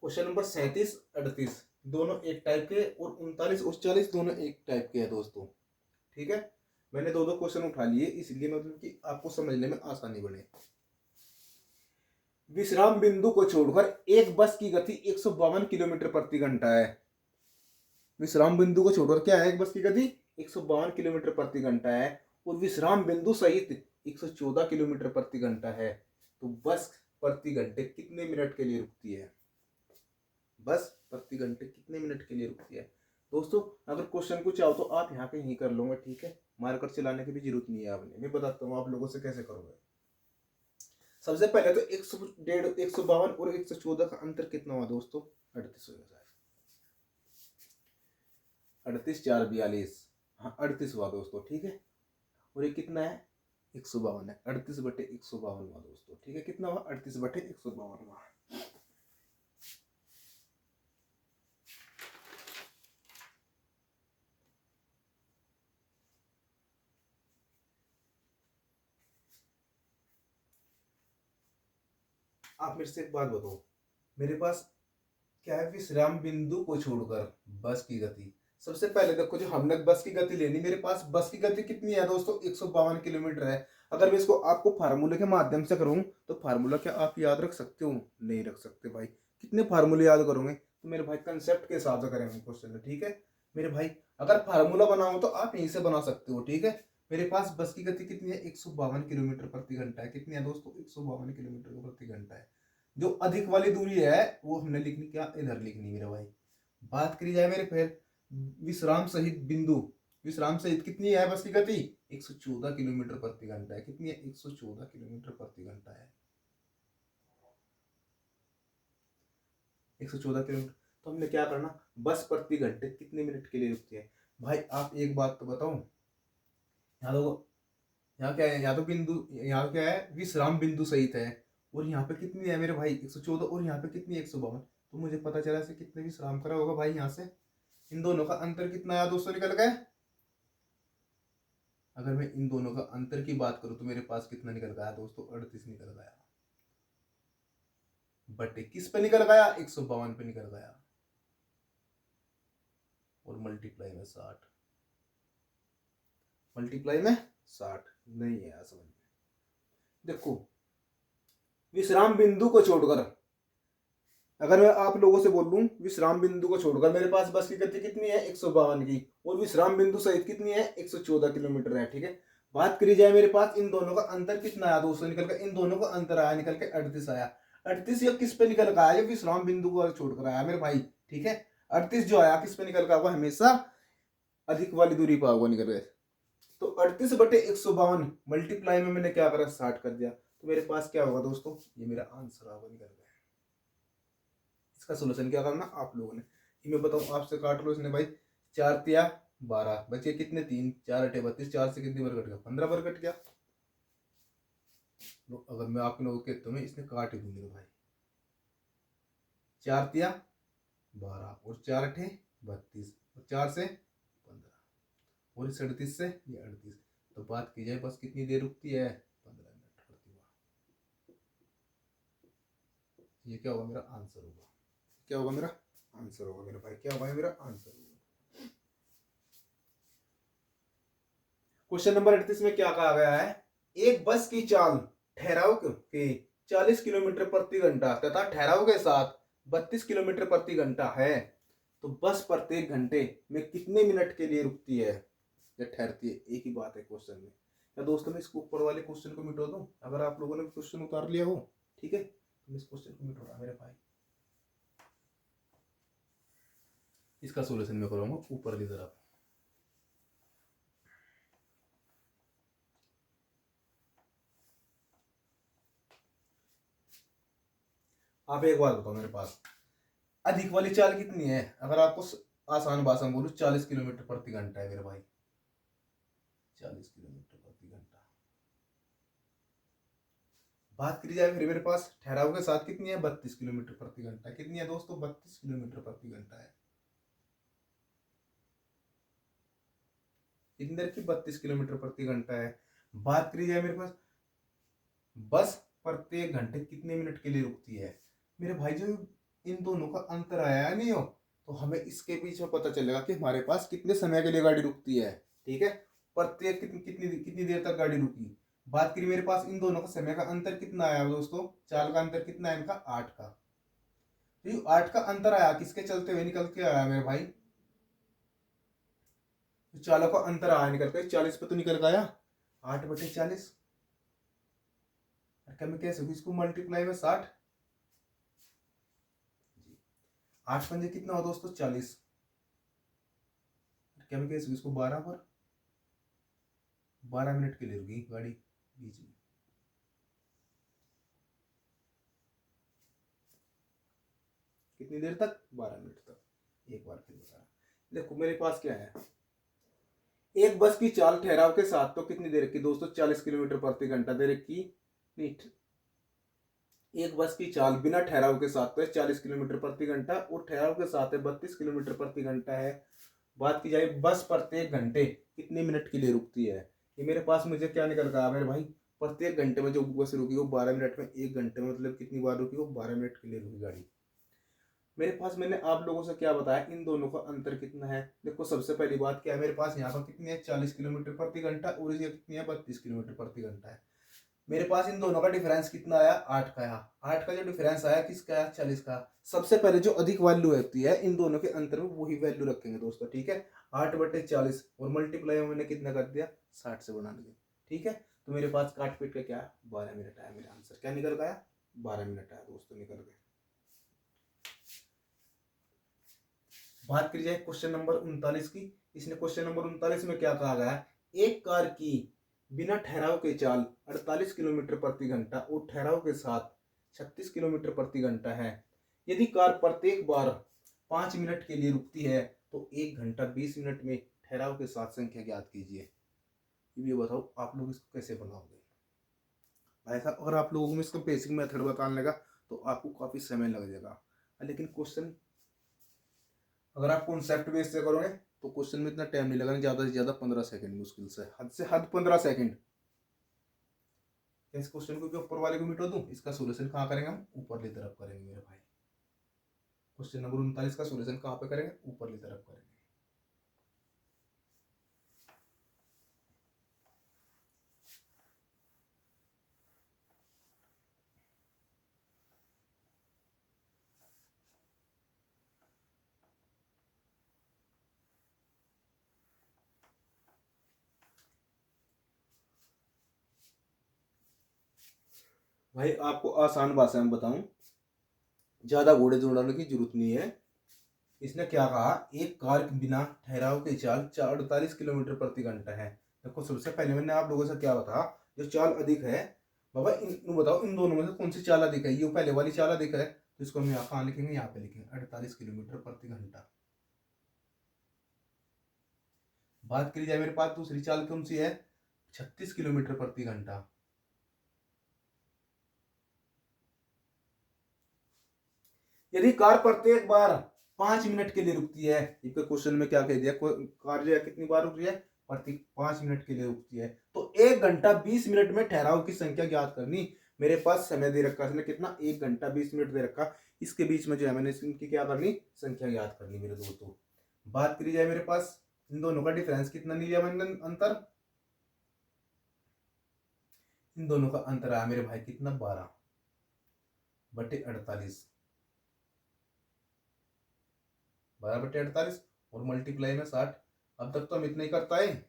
क्वेश्चन नंबर 37 38 दोनों एक टाइप के, और 39 और 40 दोनों एक टाइप के हैं दोस्तों। ठीक है, मैंने दो दो क्वेश्चन उठा लिए, इसलिए मतलब कि आपको समझने में आसानी बने। विश्राम बिंदु को छोड़कर एक बस की गति 152 किलोमीटर प्रति घंटा है। विश्राम बिंदु को छोड़कर क्या है? एक बस की गति 152 किलोमीटर प्रति घंटा है, और विश्राम बिंदु सहित 114 किलोमीटर प्रति घंटा है। तो बस प्रति घंटे कितने मिनट के लिए रुकती है? बस प्रति घंटे कितने मिनट के लिए रुकती है? दोस्तों अगर क्वेश्चन को चाहो तो आप यहाँ पे यहीं कर लोगे, ठीक है, मारकर चलाने की भी जरूरत नहीं है आपने। मैं बताता हूँ आप लोगों से कैसे करोगे। सबसे पहले तो 152 और 114 का अंतर कितना हुआ दोस्तों? 38 हो जाएगा। 38 4 42, हाँ 38 हुआ दोस्तों, ठीक है। और ये कितना है? 152 है। 38/152 हुआ दोस्तों, ठीक है। कितना हुआ? 38/152 हुआ। आप मेरे से एक बात बताओ, मेरे पास क्या है? विश्राम बिंदु को छोड़कर बस की गति। सबसे पहले देखो, जो हमने बस की गति लेनी, मेरे पास बस की गति कितनी है दोस्तों? 152 किलोमीटर है। अगर मैं इसको आपको फार्मूले के माध्यम से करूं तो फार्मूला क्या आप याद रख सकते हो? नहीं रख सकते भाई। कितने फार्मूले याद करोगे? तो मेरे भाई कंसेप्ट के हिसाब से करेंगे क्वेश्चन, ठीक है मेरे भाई। अगर फार्मूला बनाओ तो आप यहीं से बना सकते हो, ठीक है। मेरे पास बस की गति कितनी है? 152 किलोमीटर प्रति घंटा है। कितनी है दोस्तों? 152 किलोमीटर प्रति घंटा है। जो अधिक वाली दूरी है वो हमने लिखनी, क्या इधर लिखनी मेरे भाई। बात करी जाए मेरे फिर विश्राम सहित बिंदु, विश्राम सहित कितनी है बस की गति? 114 किलोमीटर प्रति घंटा है। कितनी है? 114 किलोमीटर प्रति घंटा है। 114 किलोमीटर। तो हमने क्या करना? बस प्रति घंटे कितने मिनट के लिए रुकती है? भाई आप एक बात तो बताओ, यहाँ तो यहाँ क्या है? यहाँ तो बिंदु, यहाँ क्या है? विश्राम बिंदु सहित है, और यहाँ पे कितनी है मेरे भाई? 114, और यहाँ पे कितनी है? 152। तो मुझे पता चला से कितने विश्राम करा होगा भाई यहाँ से। इन दोनों का अंतर कितना आया दोस्तों? निकल गया। अगर मैं इन दोनों का अंतर की बात करूं तो मेरे पास कितना निकल गया दोस्तों? 38 निकल गया। बटे किस पे निकल गया? 152 पे निकल गया, और मल्टीप्लाई में 60। मल्टीप्लाई में 60 नहीं है समझ में। देखो, विश्राम बिंदु को छोड़कर, अगर मैं आप लोगों से बोलूं विश्राम बिंदु को छोड़कर मेरे पास बस की गति कितनी है? 152 की, और विश्राम बिंदु सहित कितनी है? 114 किलोमीटर है, ठीक है। बात करी जाए मेरे पास इन दोनों का अंतर कितना आया दोस्तों? निकल कर इन दोनों का अंतर आया, निकल के 38 आया। 38 ये किस पे निकल कर आया? विश्राम बिंदु को छोड़कर आया मेरे भाई, ठीक है। 38 जो आया किस पे निकल कर आया? हमेशा अधिक वाली दूरी पर होगा निकल गए। तो 38/152 मल्टीप्लाई में मैंने क्या करा? 60 कर दिया। तो मेरे पास क्या होगा दोस्तों? ये मेरा आंसर होगा, निकल गया। इसका सोल्यूशन क्या करना आप लोगों ने? ये मैं बताऊं आपसे, काट लो इसने भाई। 4 तिया 12 बचे कितने? 3 4 8 32, 4 से कितनी बार कट गया? 15 बार कट गया। तो अगर मैं आप लोगों के तो मैं इसने काट ही दूंगी भाई। 4 तिया 12 और 4 8 32 और 4 से 15 और इस 38 से ये 38। तो बात की जाए बस कितनी देर रुकती है? 15 मिनट रुकती है। ये क्या होगा? मेरा आंसर होगा। क्या होगा? मेरा आंसर होगा मेरे भाई। क्या होगा? मेरा आंसर होगा। क्वेश्चन नंबर 38 में क्या कहा गया है? एक बस की चाल ठहराव के 40 किलोमीटर प्रति घंटा तथा ठहराव के साथ 32 किलोमीटर प्रति घंटा है, तो बस प्रत्येक घंटे में कितने मिनट के लिए रुकती है या ठहरती है? एक ही बात है क्वेश्चन में। क्या दोस्तों मैं इसको ऊपर वाले क्वेश्चन को मिटा दूं? अगर आप लोगों ने क्वेश्चन उतार लिया हो, ठीक है, तो इस क्वेश्चन को मिटा मेरे भाई। इसका सोल्यूशन मैं करूंगा ऊपर की तरफ। आप एक बात बताओ मेरे पास, अधिक वाली चाल कितनी है? अगर आपको आसान भाषा में बोलूं 40 किलोमीटर प्रति घंटा है मेरे भाई। 40 किलोमीटर प्रति घंटा। बात करी जाए फिर मेरे पास ठहराव के साथ कितनी है, 32 किलोमीटर प्रति घंटा। कितनी है दोस्तों, 32 किलोमीटर प्रति घंटा है। कितनी देर की, 32 किलोमीटर प्रति घंटा है। बात करी जाए मेरे पास बस प्रत्येक घंटे कितने मिनट के लिए रुकती है। मेरे भाई जो इन दोनों का अंतर आया है नहीं हो, तो हमें इसके बीच में पता चलेगा कि हमारे पास कितने समय के लिए गाड़ी रुकती है। ठीक है, प्रत्येक कितनी कितनी कितनी देर तक गाड़ी रुकी। बात करी मेरे पास इन दोनों का समय का अंतर कितना आया दोस्तों, चाल का अंतर कितना है इनका, 8 का। तो 8 का अंतर आया, किसके चलते हुए निकल के आया मेरे भाई, तो चालों का अंतर आया निकल के 40 पे तो निकल गया, 8/40। क्या मैं कह सकूं इसको मल्टीप्लाई में 60, 8 पंजे कितना हो दोस्तों, 40। क्या मैं कह सकूं इसको 12 पर, 12 मिनट के लिए रुकी गाड़ी बीच में। कितनी देर तक, 12 मिनट तक। एक बार फिर बता रहा, देखो मेरे पास क्या है, एक बस की चाल ठहराव के साथ तो कितनी देर की दोस्तों, 40 किलोमीटर प्रति घंटा दे रखी। एक बस की चाल बिना ठहराव के साथ तो है 40 किलोमीटर प्रति घंटा, और ठहराव के साथ है 32 किलोमीटर प्रति घंटा है। बात की जाए बस प्रत्येक घंटे कितने मिनट के लिए रुकती है, ये मेरे पास मुझे क्या निकल रहा है मेरे भाई, प्रत्येक घंटे में जो बस रुकी वो 12 मिनट में, एक घंटे में मतलब कितनी बार रुकी, वो 12 मिनट के लिए रुकी गाड़ी। मेरे पास मैंने आप लोगों से क्या बताया, इन दोनों का अंतर कितना है। देखो सबसे पहली बात क्या है, मेरे पास यहाँ पर कितनी है, 40 किलोमीटर प्रति घंटा, और ये कितनी है, 32 किलोमीटर प्रति घंटा है। मेरे पास इन दोनों का डिफरेंस कितना आया, 8 का आया। 8 का जो डिफरेंस आया किसका आया, 40 का। सबसे पहले जो अधिक वैल्यू होती है इन दोनों के अंतर में वही वैल्यू रखेंगे दोस्तों। ठीक है, 8/40 और मल्टीप्लाई मैंने कितना कर दिया, 60 से बना दिया। ठीक है, तो मेरे पास काट पीट का क्या, 12 मिनट आया। मेरा आंसर क्या निकल गया, 12 मिनट आया दोस्तों, निकल गए। बात करी जाए क्वेश्चन नंबर 39 की। इसने क्वेश्चन नंबर 39 में क्या कहा गया है, एक कार की बिना ठहराव के चाल 48 किलोमीटर प्रति घंटा और ठहराव के साथ 36 किलोमीटर प्रति घंटा है। यदि कार प्रत्येक बार 5 मिनट के लिए रुकती है तो 1 घंटा 20 मिनट में ठहराव के साथ संख्या ज्ञात कीजिए। ये बताओ आप लोग इसको कैसे बनाओगे। ऐसा अगर आप लोगों में इसका बेसिक मेथड बताने लगा तो आपको काफी समय लग जाएगा, लेकिन क्वेश्चन अगर आप कॉन्सेप्ट बेस से करोगे तो क्वेश्चन में इतना टाइम नहीं लगेगा, ज्यादा से ज्यादा 15 सेकंड, मुश्किल से हद 15 सेकंड। इस क्वेश्चन को ऊपर वाले को मिटा दूं, इसका सॉल्यूशन कहाँ करेंगे हम, ऊपर की तरफ करेंगे मेरे भाई। क्वेश्चन नंबर 39 का सॉल्यूशन कहाँ पे करेंगे, ऊपर की तरफ करेंगे। भाई आपको आसान भाषा में बताऊं, ज्यादा घोड़े दौड़ाने की जरूरत नहीं है। इसने क्या कहा, एक कार बिना ठहराव के चाल 48 किलोमीटर प्रति घंटा है। देखो सबसे पहले मैंने आप लोगों से क्या बताया, जो चाल अधिक है बाबा इन बताओ इन दोनों में से कौन सी चाल अधिक है, ये पहले वाली चाल अधिक है, तो इसको हम यहाँ कहाँ लिखेंगे, यहाँ पे लिखेंगे 48 किलोमीटर प्रति घंटा। बात करी जाए मेरे पास दूसरी चाल कौन सी है, 36 किलोमीटर प्रति घंटा। यदि कार प्रत्येक बार 5 मिनट के लिए रुकती है, इसके क्वेश्चन में क्या कह दिया, कार जो है कितनी बार रुक रही है, प्रति 5 मिनट के लिए रुकती है, तो 1 घंटा 20 मिनट में ठहराव की संख्या ज्ञात करनी। मेरे पास समय दे रखा है कितना, 1 घंटा 20 मिनट दे रखा, इसके बीच में जो है मैंने इनकी क्या करनी, संख्या ज्ञात करनी मेरे दोस्तों। बात करी जाए मेरे पास इन दोनों का डिफरेंस कितना नहीं लिया मैंने अंतर, इन दोनों का अंतर आया मेरे भाई कितना, 12/48, 12/48 और मल्टीप्लाई में 60। अब तक तो हम इतना ही करता है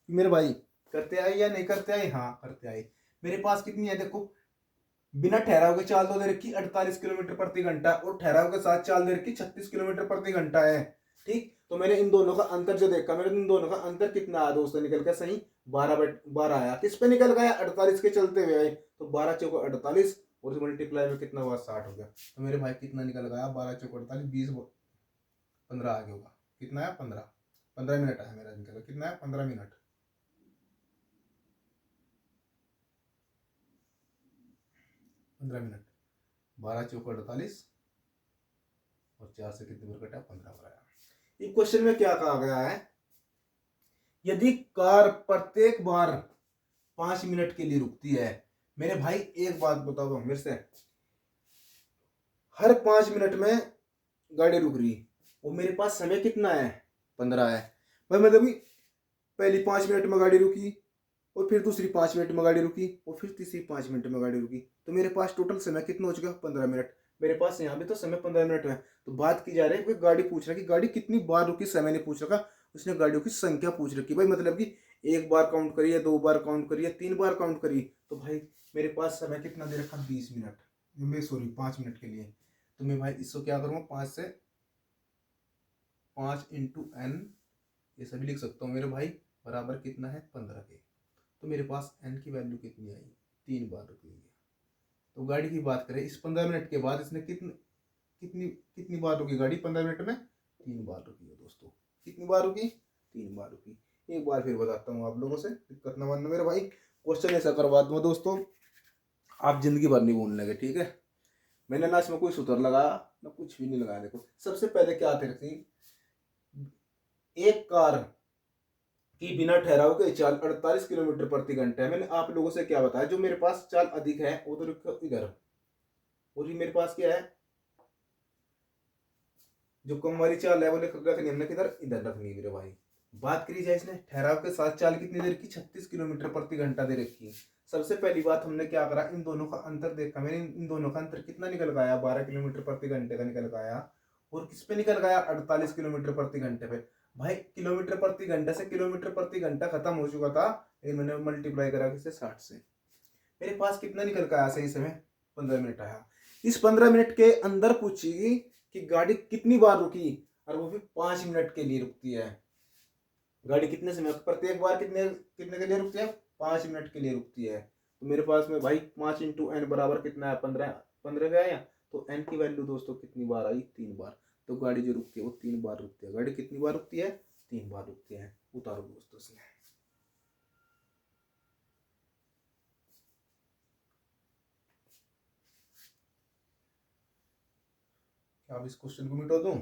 मेरे भाई, करते आए या नहीं करते आए, हाँ करते आए। मेरे पास कितनी है देखो, बिना ठहराव के चाल तो दे रखी 48 किलोमीटर प्रति घंटा और ठहराव के साथ चाल दे रखी 36 किलोमीटर प्रति घंटा है। ठीक, तो मैंने इन दोनों का अंतर जो देखा, मेरे इन दोनों का अंतर कितना आया दोस्तों, निकल गया सही 12/12 आया। किस पे निकल गया, 48 के चलते हुए आए, तो 12 चौको 48 और मल्टीप्लाई में कितना हुआ, 60 हो गया। तो मेरे भाई कितना निकल गया, 12 चौको 48, 20 15 आगे होगा, कितना है 15 मिनट आया मेरा, निकल कितना है 15 मिनट। 15 मिनट। 12 × 4 = 48 और 4 से कितनी बार कटा? 15 बार आया। इस क्वेश्चन में क्या कहा गया है? यदि कार प्रत्येक बार 5 मिनट के लिए रुकती है। मेरे भाई एक बात बताओ मेरे से, हर 5 मिनट में गाड़ी रुक रही और मेरे पास समय कितना है? 15 है भाई। मतलब पहली 5 मिनट में गाड़ी रुकी और फिर दूसरी 5 मिनट में गाड़ी रुकी और फिर तीसरी 5 मिनट में गाड़ी रुकी, तो मेरे पास टोटल समय कितना हो चुका? 15 मिनट। मेरे पास यहाँ भी तो समय 15 मिनट है। तो बात की जा रही है, गाड़ी पूछ रहा है कि गाड़ी कितनी बार रुकी, समय नहीं पूछ रखा, उसने गाड़ियों की संख्या पूछ रखी भाई। मतलब कि एक बार काउंट करिए, 2 बार काउंट करिए, 3 बार काउंट करिए। तो भाई मेरे पास समय कितना दे रखा? 20 मिनट, मैं सॉरी 5 मिनट के लिए। तो मैं भाई इसको क्या करूँगा? 5 × n, ये सभी लिख सकता हूँ मेरे भाई, बराबर कितना है? 15 के। तो मेरे पास n की वैल्यू कितनी आई? 3 बार रुकी है। तो गाड़ी की बात करें, इस 15 मिनट के बाद इसने कितनी कितनी बार रुकी गाड़ी? 15 मिनट में 3 बार रुकी है दोस्तों। कितनी बार रुकी? 3 बार रुकी। एक बार फिर बताता हूँ आप लोगों से, दिक्कत ना मानना मेरे भाई। क्वेश्चन ऐसा करवा दूंगा दोस्तों, आप जिंदगी भर नहीं भूलने लगे, ठीक है? मैंने ना इसमें कोई सूत्र लगाया ना कुछ भी नहीं लगाया। देखो सबसे पहले क्या आते रहती, एक कार की बिना ठहराव के चाल 48 किलोमीटर प्रति घंटा है। मैंने आप लोगों से क्या बताया? जो मेरे पास चाल अधिक है उधर इधर, और ये मेरे पास क्या है? जो कम वाली चाल है वो रखनी हमने किधर? इधर रखनी है मेरे भाई। बात करी जाए इसने ठहराव के साथ चाल कितनी देर की? 36 किलोमीटर प्रति घंटा दे रखी है। सबसे पहली बात हमने क्या करा? इन दोनों का अंतर देखा मैंने। इन दोनों का अंतर कितना निकल गया? 12 किलोमीटर प्रति घंटे का निकल गया। और किस पे निकल गया? 48 किलोमीटर प्रति घंटे पे। भाई किलोमीटर प्रति घंटे से किलोमीटर प्रति घंटा खत्म हो चुका था, लेकिन मैंने मल्टीप्लाई करा किससे? 60 से। मेरे पास कितना निकल के आया सही समय? 15 मिनट आया। इस 15 मिनट के अंदर पूछेगी कि गाड़ी कितनी बार रुकी, और वो भी 5 मिनट के लिए रुकती है। गाड़ी कितने समय, प्रत्येक बार कितने कितने के लिए रुकती है? 5 मिनट के लिए रुकती है। तो मेरे पास में भाई 5 × n बराबर कितना है? 15। 15 का आया। तो n की वैल्यू दोस्तों कितनी बार आई? 3 बार। तो गाड़ी जो रुकती है वो 3 बार रुकती है। गाड़ी कितनी बार रुकती है? 3 बार रुकती है। उतारो दोस्तों से। क्या अब इस क्वेश्चन को मिटा दूं?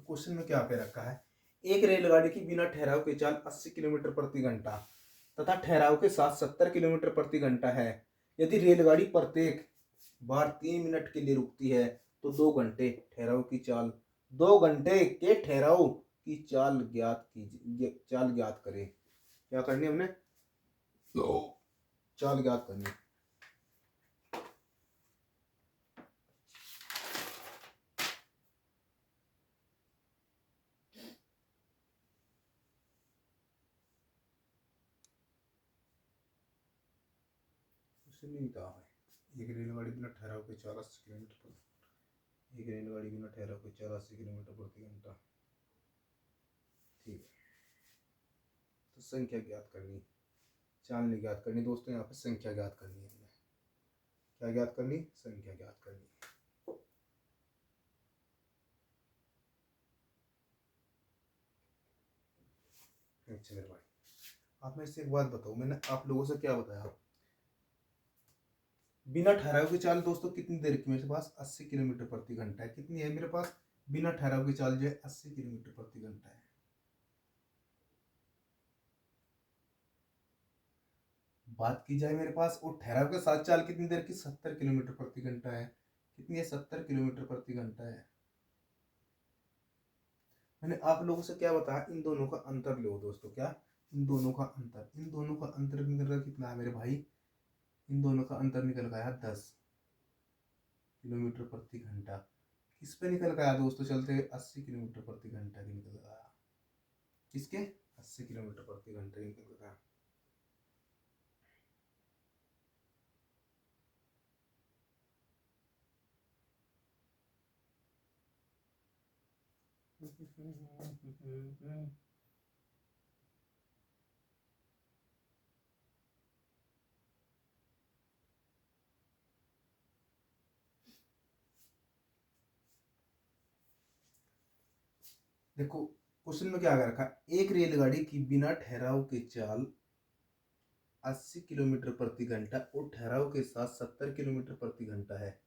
क्वेश्चन में क्या कह रखा है? एक रेलगाड़ी की बिना ठहराव के चाल 80 किलोमीटर प्रति घंटा तथा ठहराव के साथ 70 किलोमीटर प्रति घंटा है। यदि रेलगाड़ी प्रत्येक बार 3 मिनट के लिए रुकती है तो 2 घंटे ठहराव की चाल 2 घंटे के ठहराव की चाल ज्ञात करें। क्या करनी हमने? चाल ज्ञात करनी। नहीं था एक रेलगाड़ी बिना ठहराव के 84 किलोमीटर, एक रेलगाड़ी बिना ठहराव के 84 किलोमीटर प्रति घंटा। ठीक है, तो संख्या ज्ञात करनी, चाल नहीं ज्ञात करनी दोस्तों, यहाँ पे संख्या ज्ञात करनी है हमने। क्या ज्ञात करनी? संख्या ज्ञात करनी। अच्छा मेरे भाई, आप मेरे से एक बात बताओ, मैंने आप लोगों से क्या बताया? बिना ठहराव की चाल दोस्तों कितनी देर की? मेरे पास 80 किलोमीटर प्रति घंटा है। कितनी है मेरे पास? बिना ठहराव की चाल जो है 80 किलोमीटर प्रति घंटा है। बात की जाए मेरे पास और ठहराव के साथ चाल कितनी देर की? 70 किलोमीटर प्रति घंटा है। कितनी है? 70 किलोमीटर प्रति घंटा है। मैंने आप लोगों से क्या बताया? इन दोनों का अंतर लो दोस्तों। क्या? इन दोनों का अंतर। इन दोनों का अंतर निकल रहा कितना है मेरे भाई? इन दोनों का अंतर निकल गया 10 किलोमीटर प्रति घंटा। किस पे निकल गया दोस्तों? चलते 80 किलोमीटर प्रति घंटा की निकल गया। किसके? 80 किलोमीटर प्रति घंटा निकल गया। देखो क्वेश्चन में क्या रखा है, एक रेलगाड़ी की बिना ठहराव के चाल 80 किलोमीटर प्रति घंटा और ठहराव के साथ 70 किलोमीटर प्रति घंटा है।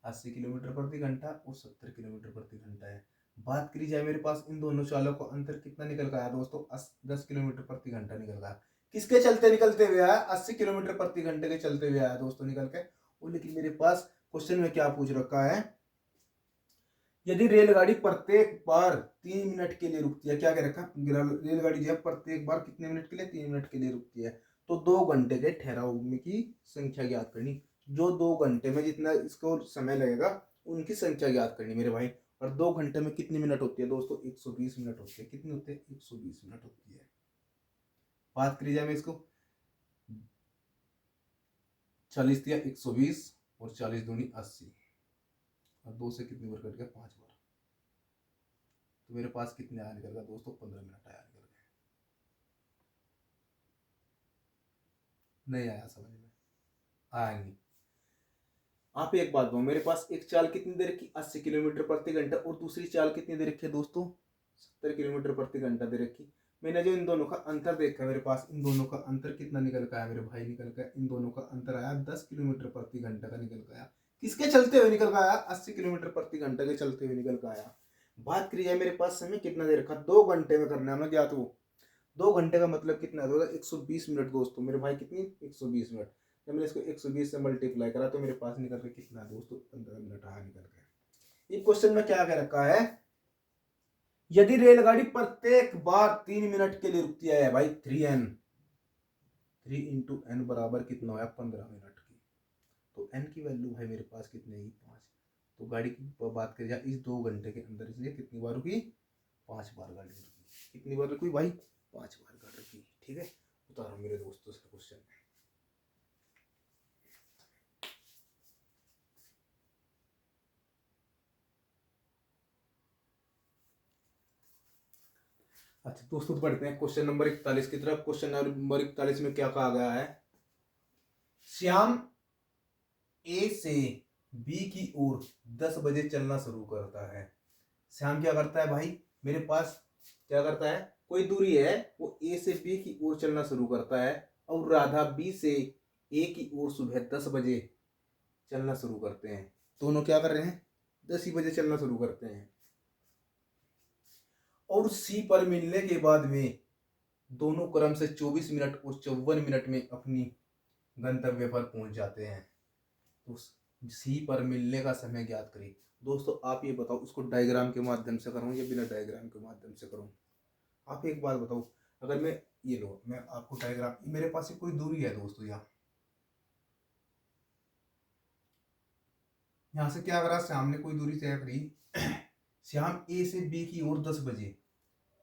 80 किलोमीटर प्रति घंटा और 70 किलोमीटर प्रति घंटा है। बात करी जाए मेरे पास इन दोनों चालों का अंतर कितना निकल गया दोस्तों, 10 किलोमीटर प्रति घंटा निकल गया। किसके चलते निकलते हुए आया, 80 किलोमीटर प्रति घंटे के चलते हुए आया दोस्तों निकल के। और लेकिन मेरे पास क्वेश्चन में क्या पूछ रखा है, यदि रेलगाड़ी प्रत्येक बार 3 मिनट के लिए रुकती है, क्या कह रखा, रेलगाड़ी जो है प्रत्येक बार कितने मिनट के लिए, 3 मिनट के लिए रुकती है, तो 2 घंटे के ठहराव की संख्या ज्ञात करनी। जो 2 घंटे में जितना इसको समय लगेगा उनकी संख्या ज्ञात करनी मेरे भाई। और 2 घंटे में कितनी मिनट होती है दोस्तों, 120 मिनट होती है। कितनी होती है, 120 मिनट होती है। बात करी जाए मैं इसको 40 दिया 120 और 40 दूनी 80 और 2 से कितनी बार कट गया, 5 बार। तो मेरे पास कितने आया निकल गया दोस्तों, 15 मिनट आया निकल गया। नहीं आया समझ में, आया नहीं। आप एक बात बताओ, मेरे पास एक चाल कितनी देर की, 80 किलोमीटर प्रति घंटा, और दूसरी चाल कितनी देर रखी है दोस्तों, 70 किलोमीटर प्रति घंटा दे रखी। मैंने जो इन दोनों का अंतर देखा, मेरे पास इन दोनों का अंतर कितना निकल का है मेरे भाई, निकल का इन दोनों का अंतर आया 10 किलोमीटर प्रति घंटा का निकल का आया। किसके चलते हुए निकल का आया, 80 किलोमीटर प्रति घंटा के चलते हुए निकल का आया। बात करी जाए मेरे पास समय कितना दे रखा, 2 घंटे में करना है, ज्ञात वो 2 घंटे का मतलब कितना है, 120 मिनट दोस्तों मेरे भाई, कितनी 120 मिनट। जब मैंने इसको 120 से मल्टीप्लाई करा तो मेरे पास निकल के कितना दोस्तों, 15 मिनट आया निकल के। इस क्वेश्चन में क्या कह रखा है, यदि रेलगाड़ी प्रत्येक बार 3 मिनट के लिए रुकती है भाई, 3n 3 इंटू एन बराबर कितना होगा, 15 मिनट की। तो n की वैल्यू भाई मेरे पास कितनी है, 5। तो गाड़ी की बात करें जाए इस 2 घंटे के अंदर इसलिए कितनी बार रुकी, 5 बार गाड़ी रुकी। कितनी बार रुकी भाई, 5 बार गाड़ी रुकी। ठीक है, उतारो मेरे दोस्तों से क्वेश्चन। अच्छा दोस्तों तो पढ़ते हैं क्वेश्चन नंबर 41 की तरफ। क्वेश्चन नंबर 41 में क्या कहा गया है, श्याम ए से बी की ओर 10 बजे चलना शुरू करता है। श्याम क्या करता है भाई, मेरे पास क्या करता है, कोई दूरी है, वो ए से बी की ओर चलना शुरू करता है, और राधा बी से ए की ओर सुबह 10 बजे चलना शुरू करते हैं। दोनों क्या कर रहे हैं, 10 ही बजे चलना शुरू करते हैं। और सी पर मिलने के बाद में दोनों क्रम से 24 मिनट और 54 मिनट में अपनी गंतव्य पर पहुंच जाते हैं। तो सी पर मिलने का समय ज्ञात करिए। दोस्तों आप ये बताओ, इसको डायग्राम के माध्यम से करूं या बिना डायग्राम के माध्यम से करूं। आप एक बात बताओ, अगर मैं ये लो, मैं आपको डायग्राम, मेरे पास कोई दूरी है दोस्तों, यहाँ से क्या करा, श्याम ने कोई दूरी तय करी। श्याम ए से बी की ओर 10 बजे,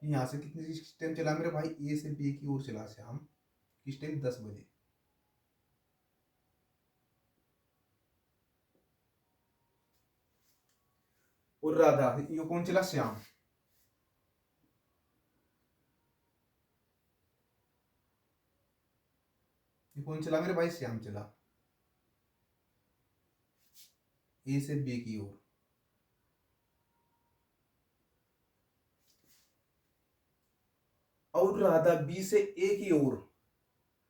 यहाँ से कितनी टाइम चला मेरे भाई, ए से बी की ओर चला श्याम, किस टाइम, 10 बजे। और राधा, ये कौन चला, श्याम। ये कौन चला मेरे भाई, श्याम चला ए से बी की ओर। और राधा बी से ए की ओर,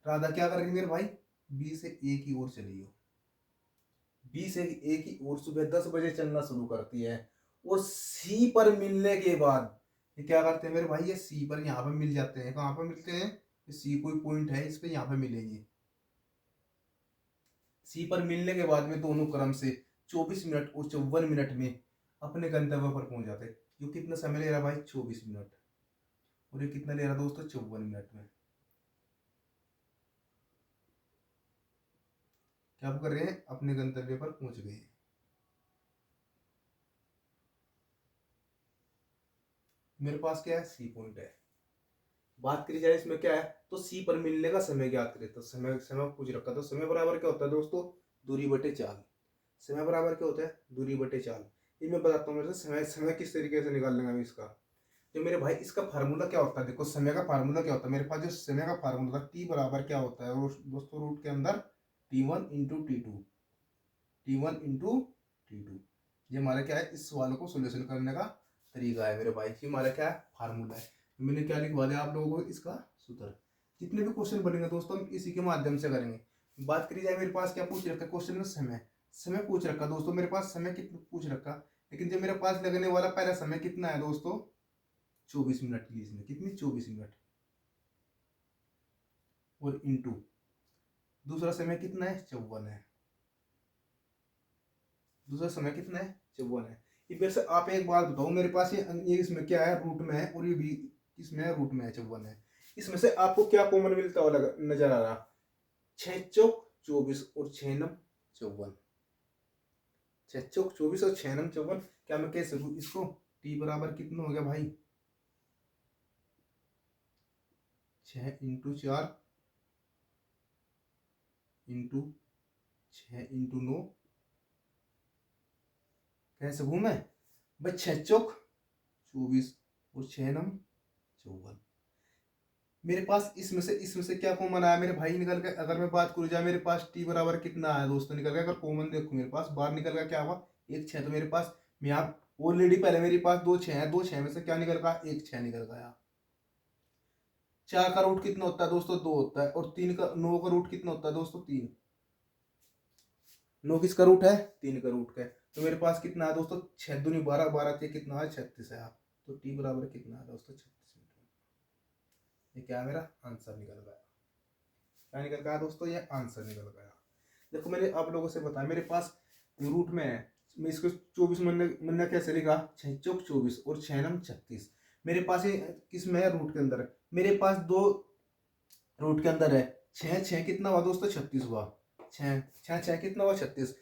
राधा क्या कर रही है मेरे भाई, बी से ए की ओर चली हो। बी से ए की ओर सुबह 10 बजे चलना शुरू करती है। और सी पर मिलने के बाद ये क्या करते हैं मेरे भाई, ये सी पर यहाँ पे मिल जाते हैं। कहाँ पे मिलते हैं, सी कोई पॉइंट है इस पे, यहाँ पे मिलेंगे। सी पर मिलने के बाद में दोनों क्रम से 24 मिनट और 54 मिनट में अपने गंतव्य पर पहुंच जाते हैं। जो कितना समय ले रहा भाई, 24 मिनट, और ये कितना ले रहा दोस्तों, 54 मिनट में। क्या कर रहे हैं, अपने गंतव्य पर पहुंच गए। मेरे पास क्या है, सी पॉइंट है। बात करी जाए इसमें क्या है, तो सी पर मिलने का समय ज्ञात करें। तो समय समय पूछ रखा, तो समय बराबर क्या होता है दोस्तों, दूरी बटे चाल। समय बराबर क्या होता है, दूरी बटे चाल। ये मैं बताता हूँ मेरे से समय समय किस तरीके से निकाल लेंगे इसका। तो मेरे भाई इसका फार्मूला क्या होता है, देखो समय का फार्मूला क्या होता है, मेरे पास जो समय का फार्मूला था, टी बराबर क्या होता है दोस्तों, रूट के अंदर T1 into T2, T1 into T2। ये हमारा क्या है, इस सवाल को सोल्यूशन करने का तरीका है मेरे भाई। ये हमारा क्या है, फार्मूला है। मैंने क्या लिखवा दिया आप लोगों को, इसका सूत्र। जितने भी क्वेश्चन बनेंगे दोस्तों हम इसी के माध्यम से करेंगे। बात करी जाए मेरे पास क्या पूछ रखा क्वेश्चन में, समय। समय पूछ रखा दोस्तों मेरे पास, समय कितना पूछ रखा, लेकिन जो मेरे पास लगने वाला पहला समय कितना है दोस्तों, 24 मिनट की। इसमें कितनी, 24 मिनट, और इंटू दूसरा समय कितना है, 54 है। दूसरा समय कितना है, 54 है। इधर से आप एक बात बताओ, मेरे पास ये इसमें क्या है, रूट में है, और ये भी इसमें है, रूट में है, 54 है। इसमें से आपको क्या कॉमन मिलता हुआ नजर आ रहा, 6 चौक 24 और 6 नम 54। 6 चौक 24 और 6 नम 54। क्या मैं कह सकूं इसको, टी बराबर कितना हो गया भाई, 6 इंटू 4 इंटू 6 इंटू 9। कह सकूं मैं भाई 6 चौक 24 और 6 नम 54। मेरे पास इसमें से क्या कॉमन आया मेरे भाई, निकल के अगर मैं बात करूँ जाए, मेरे पास टी बराबर कितना आया दोस्तों, निकल गया। अगर कॉमन देखो मेरे पास बाहर निकल गया, क्या हुआ, एक 6। तो मेरे पास, मैं आप ऑलरेडी पहले मेरे पास 2 6 है, 2 6 में से क्या निकल गया, एक 6 निकल गया। 4 का रूट कितना होता है दोस्तों, 2 होता है। और 9 का रूट कितना होता है दोस्तों, 3। 9 किसका रूट है, 3 का रूट है। तो मेरे पास कितना है दोस्तों, 6 दूनी 12, 12 से कितना है, 36 है। तो टी बराबर कितना है दोस्तों, 36 मिनट। ये क्या है, मेरा आंसर निकल गया। क्या निकल गया दोस्तों, ये आंसर निकल गया। देखो मैंने आप लोगों से बताया, मेरे पास रूट में है, मैं इसको 24 मन्ना कैसे लिखा, 6 चौक 24 और 6 नम 36। मेरे पास ये किस में है, रूट के अंदर है। मेरे पास 2 रूट के अंदर है। 6 6 कितना हुआ दोस्तों, 36 हुआ। 6 6 6 कितना हुआ, 36।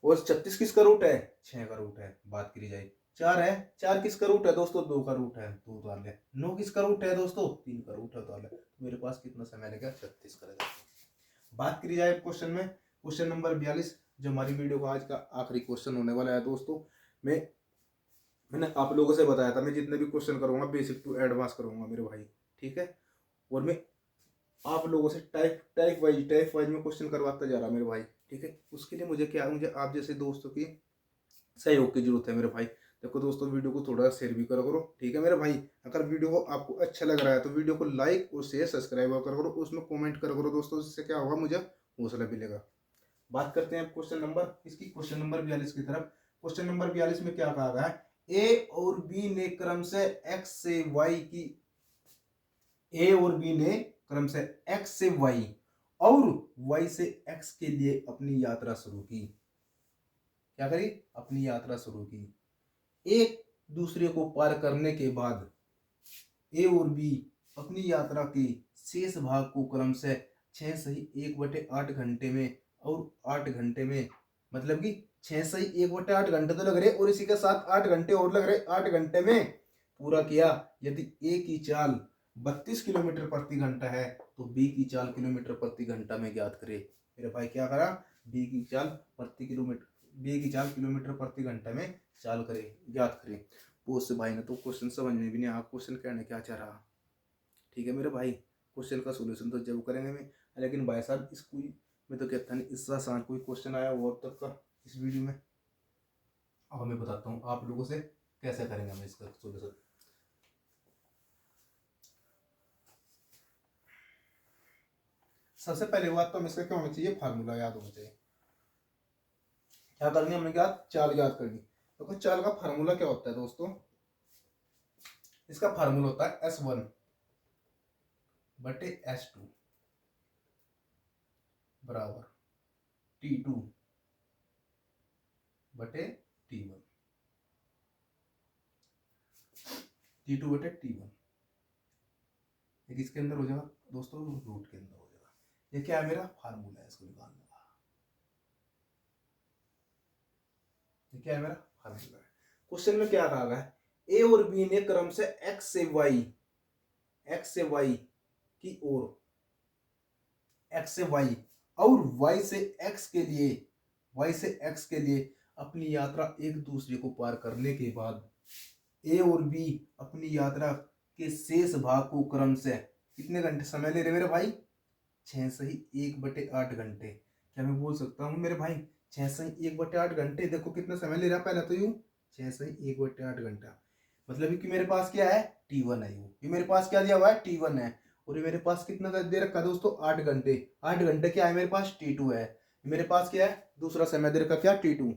और 36 किसका रूट है, 6 का रूट है। बात करी जाए 4 है, 4 किसका रूट है दोस्तों, 2 का रूट है, 2 उतार ले। 9 किसका रूट है दोस्तों, 3 का रूट है, उतार ले। मेरे पास कितना समय लगेगा, 36 करेगा। बात करी जाए क्वेश्चन में, क्वेश्चन नंबर 42, जो हमारी वीडियो का आज का आखिरी क्वेश्चन होने वाला है दोस्तों। मैंने आप लोगों से बताया था, मैं जितने भी क्वेश्चन करूंगा बेसिक टू एडवांस करूंगा मेरे भाई, ठीक है। और मैं आप लोगों से टाइप वाइज में क्वेश्चन करवाता जा रहा मेरे भाई, ठीक है। उसके लिए मुझे आप जैसे दोस्तों की सहयोग की जरूरत है मेरे भाई। देखो दोस्तों, वीडियो को थोड़ा शेयर भी करो करो, ठीक है मेरे भाई। अगर वीडियो को आपको अच्छा लग रहा है तो वीडियो को लाइक और शेयर सब्सक्राइब करो, उसमें कमेंट करो दोस्तों, इससे क्या होगा, मुझे हौसला मिलेगा। बात करते हैं क्वेश्चन नंबर 42 की तरफ। क्वेश्चन नंबर 42 में क्या कहा गया है, ए और बी ने क्रम से एक्स से वाई की, ए और बी ने क्रम से एक्स से वाई और वाई से एक्स के लिए अपनी यात्रा शुरू की। क्या करी, अपनी यात्रा शुरू की। एक दूसरे को पार करने के बाद ए और बी अपनी यात्रा के शेष भाग को क्रम से 6 सही 1/8 घंटे में और 8 घंटे में, मतलब कि 6 सही 1/8 घंटे तो लग रहे और इसी के साथ 8 घंटे और लग रहे, 8 घंटे में पूरा किया। यदि ए की चाल 32 किलोमीटर प्रति घंटा है तो बी की चाल किलोमीटर प्रति घंटा में ज्ञात करे। मेरे भाई क्या करा, बी की चाल किलोमीटर प्रति घंटा में चाल करे, ज्ञात करे। उस भाई ने तो क्वेश्चन समझ में भी नहीं आया, क्वेश्चन कहने क्या चाह रहा, ठीक है मेरे भाई। क्वेश्चन का सोल्यूशन तो जरूर करेंगे मैं, लेकिन भाई साहब इसको मैं तो कहता नहीं, इससे आसान कोई क्वेश्चन आया वो अब तक का इस वीडियो में। अब मैं बताता हूँ आप लोगों से कैसे करेंगे हम इसका सोल्यूशन। सबसे पहले बात तो हमें इसका क्या होना चाहिए, फार्मूला याद होना चाहिए। क्या करनी है हमने, क्या चाल याद करनी। तो चाल का फार्मूला क्या होता है दोस्तों, इसका फार्मूला होता है S1 बटे S2 बराबर T2 बटे T1। T2 बटे T1 ये किसके अंदर हो जाएगा दोस्तों, रूट के अंदर हो जाएगा। ये क्या है, मेरा फार्मूला है, इसको निकालने का। ये क्या है, मेरा फार्मूला है। क्वेश्चन में क्या कहा गया है, ए और बी ने क्रम से एक्स से वाई की ओर, एक्स से वाई और वाई से एक्स के लिए अपनी यात्रा एक दूसरे को पार करने के बाद ए और बी अपनी यात्रा के शेष भाग को क्रम से कितने घंटे समय ले रहे मेरे भाई, 6 सही 1/8 घंटे। क्या मैं बोल सकता हूँ मेरे भाई, 6 सही 1/8 घंटे। देखो कितना समय ले रहा, पहले तो यूं 6 सही 1/8 घंटा। मतलब कि मेरे पास क्या है, T1 है। ये मेरे पास क्या दिया हुआ है, T1 है। और ये मेरे पास कितना दे रखा है दोस्तों, 8 घंटे। 8 घंटे क्या है मेरे पास, T2 है। मेरे पास क्या है, दूसरा समय दे रखा क्या, T2।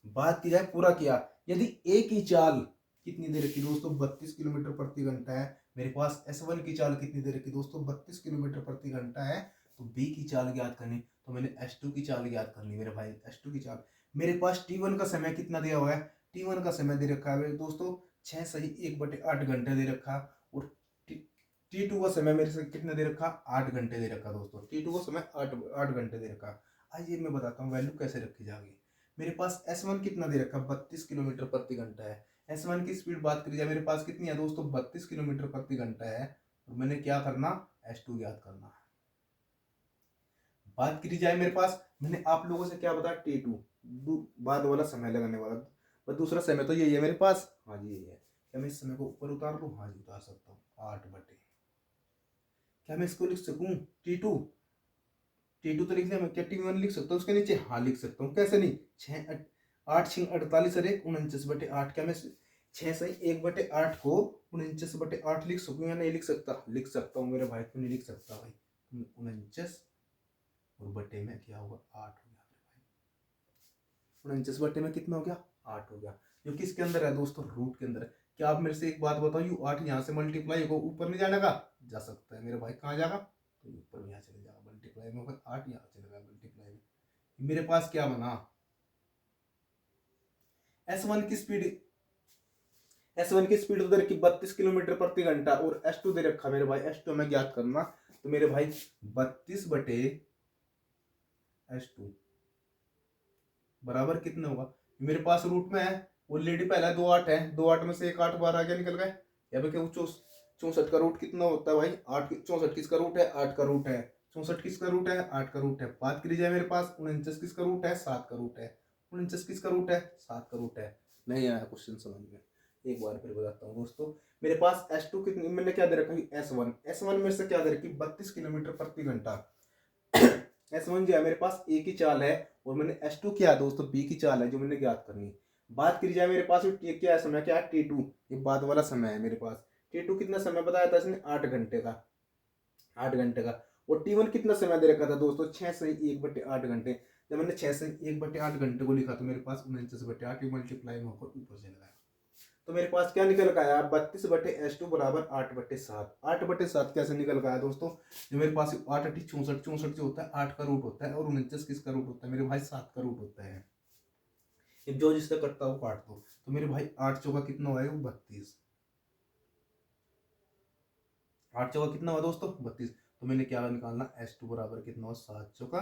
बात की जाए पूरा किया, यदि एक ही चाल कितनी देर की दोस्तों, 32 किलोमीटर प्रति घंटा है। मेरे पास S1 की चाल कितनी देर की दोस्तों, 32 किलोमीटर प्रति घंटा है। तो B की चाल ज्ञात करनी, तो मैंने S2 की चाल ज्ञात करनी मेरे भाई, S2 की चाल। मेरे पास T1 का समय कितना दिया हुआ है, T1 का समय दे रखा है दोस्तों 6 सही 1/8 घंटे दे रखा। और T2 का समय मेरे से कितना दे रखा, 8 घंटे दे रखा दोस्तों। T2 का समय 8 घंटे दे रखा। आइए मैं बताता हूँ वैल्यू कैसे रखी जाएगी। मेरे पास S1 कितना दे रखा, 32 किलोमीटर प्रति घंटा है। S1 की स्पीड बात करी जाए मेरे पास कितनी है दोस्तों, 32 किलोमीटर प्रति घंटा है। और मैंने क्या करना, S2 ज्ञात करना है। बात करी जाए मेरे पास, मैंने आप लोगों से क्या बताया, T2 बाद वाला समय लगाने वाला। पर दूसरा समय तो यही है मेरे पास, हाँ जी यही है। क्या मैं इस समय को ऊपर उतार लूँ, हाँ जी उतार सकता हूँ, 8/। क्या मैं इसको लिख सकूँ, T2 तो लिख दिया मैं, क्या T1 लिख सकता हूँ उसके नीचे, हाँ लिख सकता हूँ। कैसे नहीं, 8 6 48 और 1 49/8। क्या मैं 6 सही 1/8 को 49/8 लिख सकूँ या नहीं लिख सकता, लिख सकता हूँ मेरे भाई। क्यों नहीं लिख सकता भाई, 49 और बटे में क्या होगा, 8 हो गया मेरे भाई। 49 बटे में कितना हो गया, 8 हो गया। जो किसके अंदर है दोस्तों, रूट के अंदर है। क्या आप मेरे से एक बात बताओ, यू 8 यहाँ से मल्टीप्लाई होगा, ऊपर नहीं जाने का, जा सकता है मेरे भाई। कहाँ जाएगा, तो ऊपर में यहाँ चले जाएगा, मल्टीप्लाई में होगा 8, यहाँ चले जाएगा मल्टीप्लाई में। मेरे पास क्या बना, S1 की स्पीड, S1 की स्पीड उधर की 32 किलोमीटर प्रति घंटा। और S2 दे रखा मेरे भाई, S2 में ज्ञात करना। तो मेरे भाई 32/S2 बराबर कितना होगा, मेरे पास रूट में है ऑलरेडी, पहला 2 8 है, 2 8 में से एक 8 बाहर आ गया, निकल गए। या फिर 64 का रूट कितना होता है भाई, 8। 64 किसका रूट है, 8 का रूट है। 64 किसका रूट है, 8 का रूट है। बात करी जाए मेरे पास 49 किसका रूट है, 7 का रूट है। 49 किसका रूट है, 7 का रूट है। नहीं आया क्वेश्चन समझ में, एक बार फिर बताता हूँ दोस्तों। मेरे पास S2 कितनी, मैंने क्या दे रखा है, S1 में से क्या दे रखी, 32 किलोमीटर प्रति घंटा। S1 जो है मेरे पास ए की चाल है, और मैंने S2 क्या है दोस्तों, बी की चाल है जो मैंने ज्ञात करनी। बात करी जाए मेरे पास क्या है समय, क्या है T2, ये बाद वाला समय है मेरे पास। T2 कितना समय बताया था इसने, 8 घंटे का, 8 घंटे का। और T1 कितना समय दे रखा था दोस्तों, 6 सही 1/8 घंटे। जब मैंने 6 सही 1/8 घंटे को लिखा तो मेरे पास 49/8 मल्टीप्लाई में होकर ऊपर चला गया। तो मेरे पास क्या निकल का आया, 32/S2 बराबर 8/7। 8/7 कैसे निकल का आया दोस्तों, जो मेरे पास 8 8 64, 64 जो होता है 8 का रूट होता है, और 49 किसका रूट होता है मेरे भाई, 7 का रूट होता है। जो जिसका कटता है वो काट दो। तो मेरे भाई 8 चौका कितना हुआ, 32। 8 चौका कितना हुआ दोस्तों, 32। तो मैंने क्या निकालना, S2 बराबर कितना हुआ, 7 चौका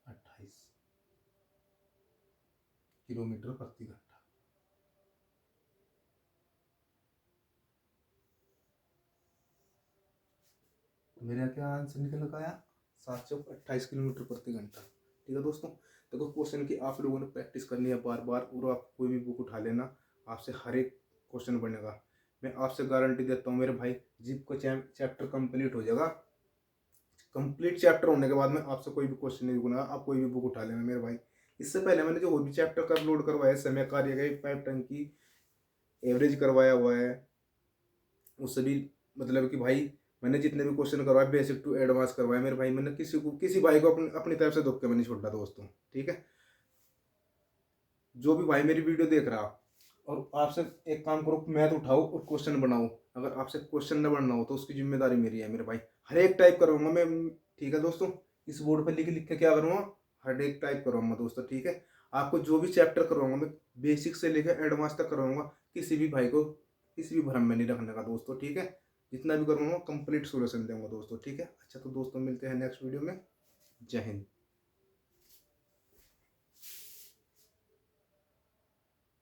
28 किलोमीटर प्रति घंटा। तो मेरा क्या आंसर निकल का आया, 7 चौक 28 किलोमीटर प्रति घंटा। ठीक है दोस्तों, देखो क्वेश्चन की आप लोगों ने प्रैक्टिस करनी है बार बार, और आप कोई भी बुक उठा लेना, आपसे हर एक क्वेश्चन बनेगा। मैं आपसे गारंटी देता हूँ मेरे भाई, जीप का चैप्टर कंप्लीट हो जाएगा। कंप्लीट चैप्टर होने के बाद में आपसे कोई भी क्वेश्चन नहीं बनेगा, आप कोई भी बुक उठा लेना मेरे भाई। इससे पहले मैंने जो और भी चैप्टर का अपलोड करवाया, समय कार्य का, पाइप टंकी, एवरेज करवाया हुआ है, उससे भी मतलब कि भाई मैंने जितने भी क्वेश्चन करवाए बेसिक टू एडवांस करवाए मेरे भाई। मैंने किसी भाई को अपनी तरफ से धोखे में नहीं छोड़ा दोस्तों। ठीक है, जो भी भाई मेरी वीडियो देख रहा, और आपसे एक काम करो, मैथ उठाओ और क्वेश्चन बनाओ। अगर आपसे क्वेश्चन न बनना हो तो उसकी जिम्मेदारी मेरी है मेरे भाई, हर एक टाइप करूँगा मैं। ठीक है दोस्तों, इस बोर्ड पर लिख लिख के क्या करूँगा, हर एक टाइप करूँगा दोस्तों। ठीक है, आपको जो भी चैप्टर करवाऊंगा मैं बेसिक से लेकर एडवांस तक करवाऊंगा। किसी भी भाई को किसी भी भ्रम में नहीं रखने का दोस्तों। ठीक है, जितना भी करूँगा कंप्लीट सोल्यूशन दूंगा दोस्तों। ठीक है, अच्छा तो दोस्तों मिलते हैं नेक्स्ट वीडियो में। जय हिंद।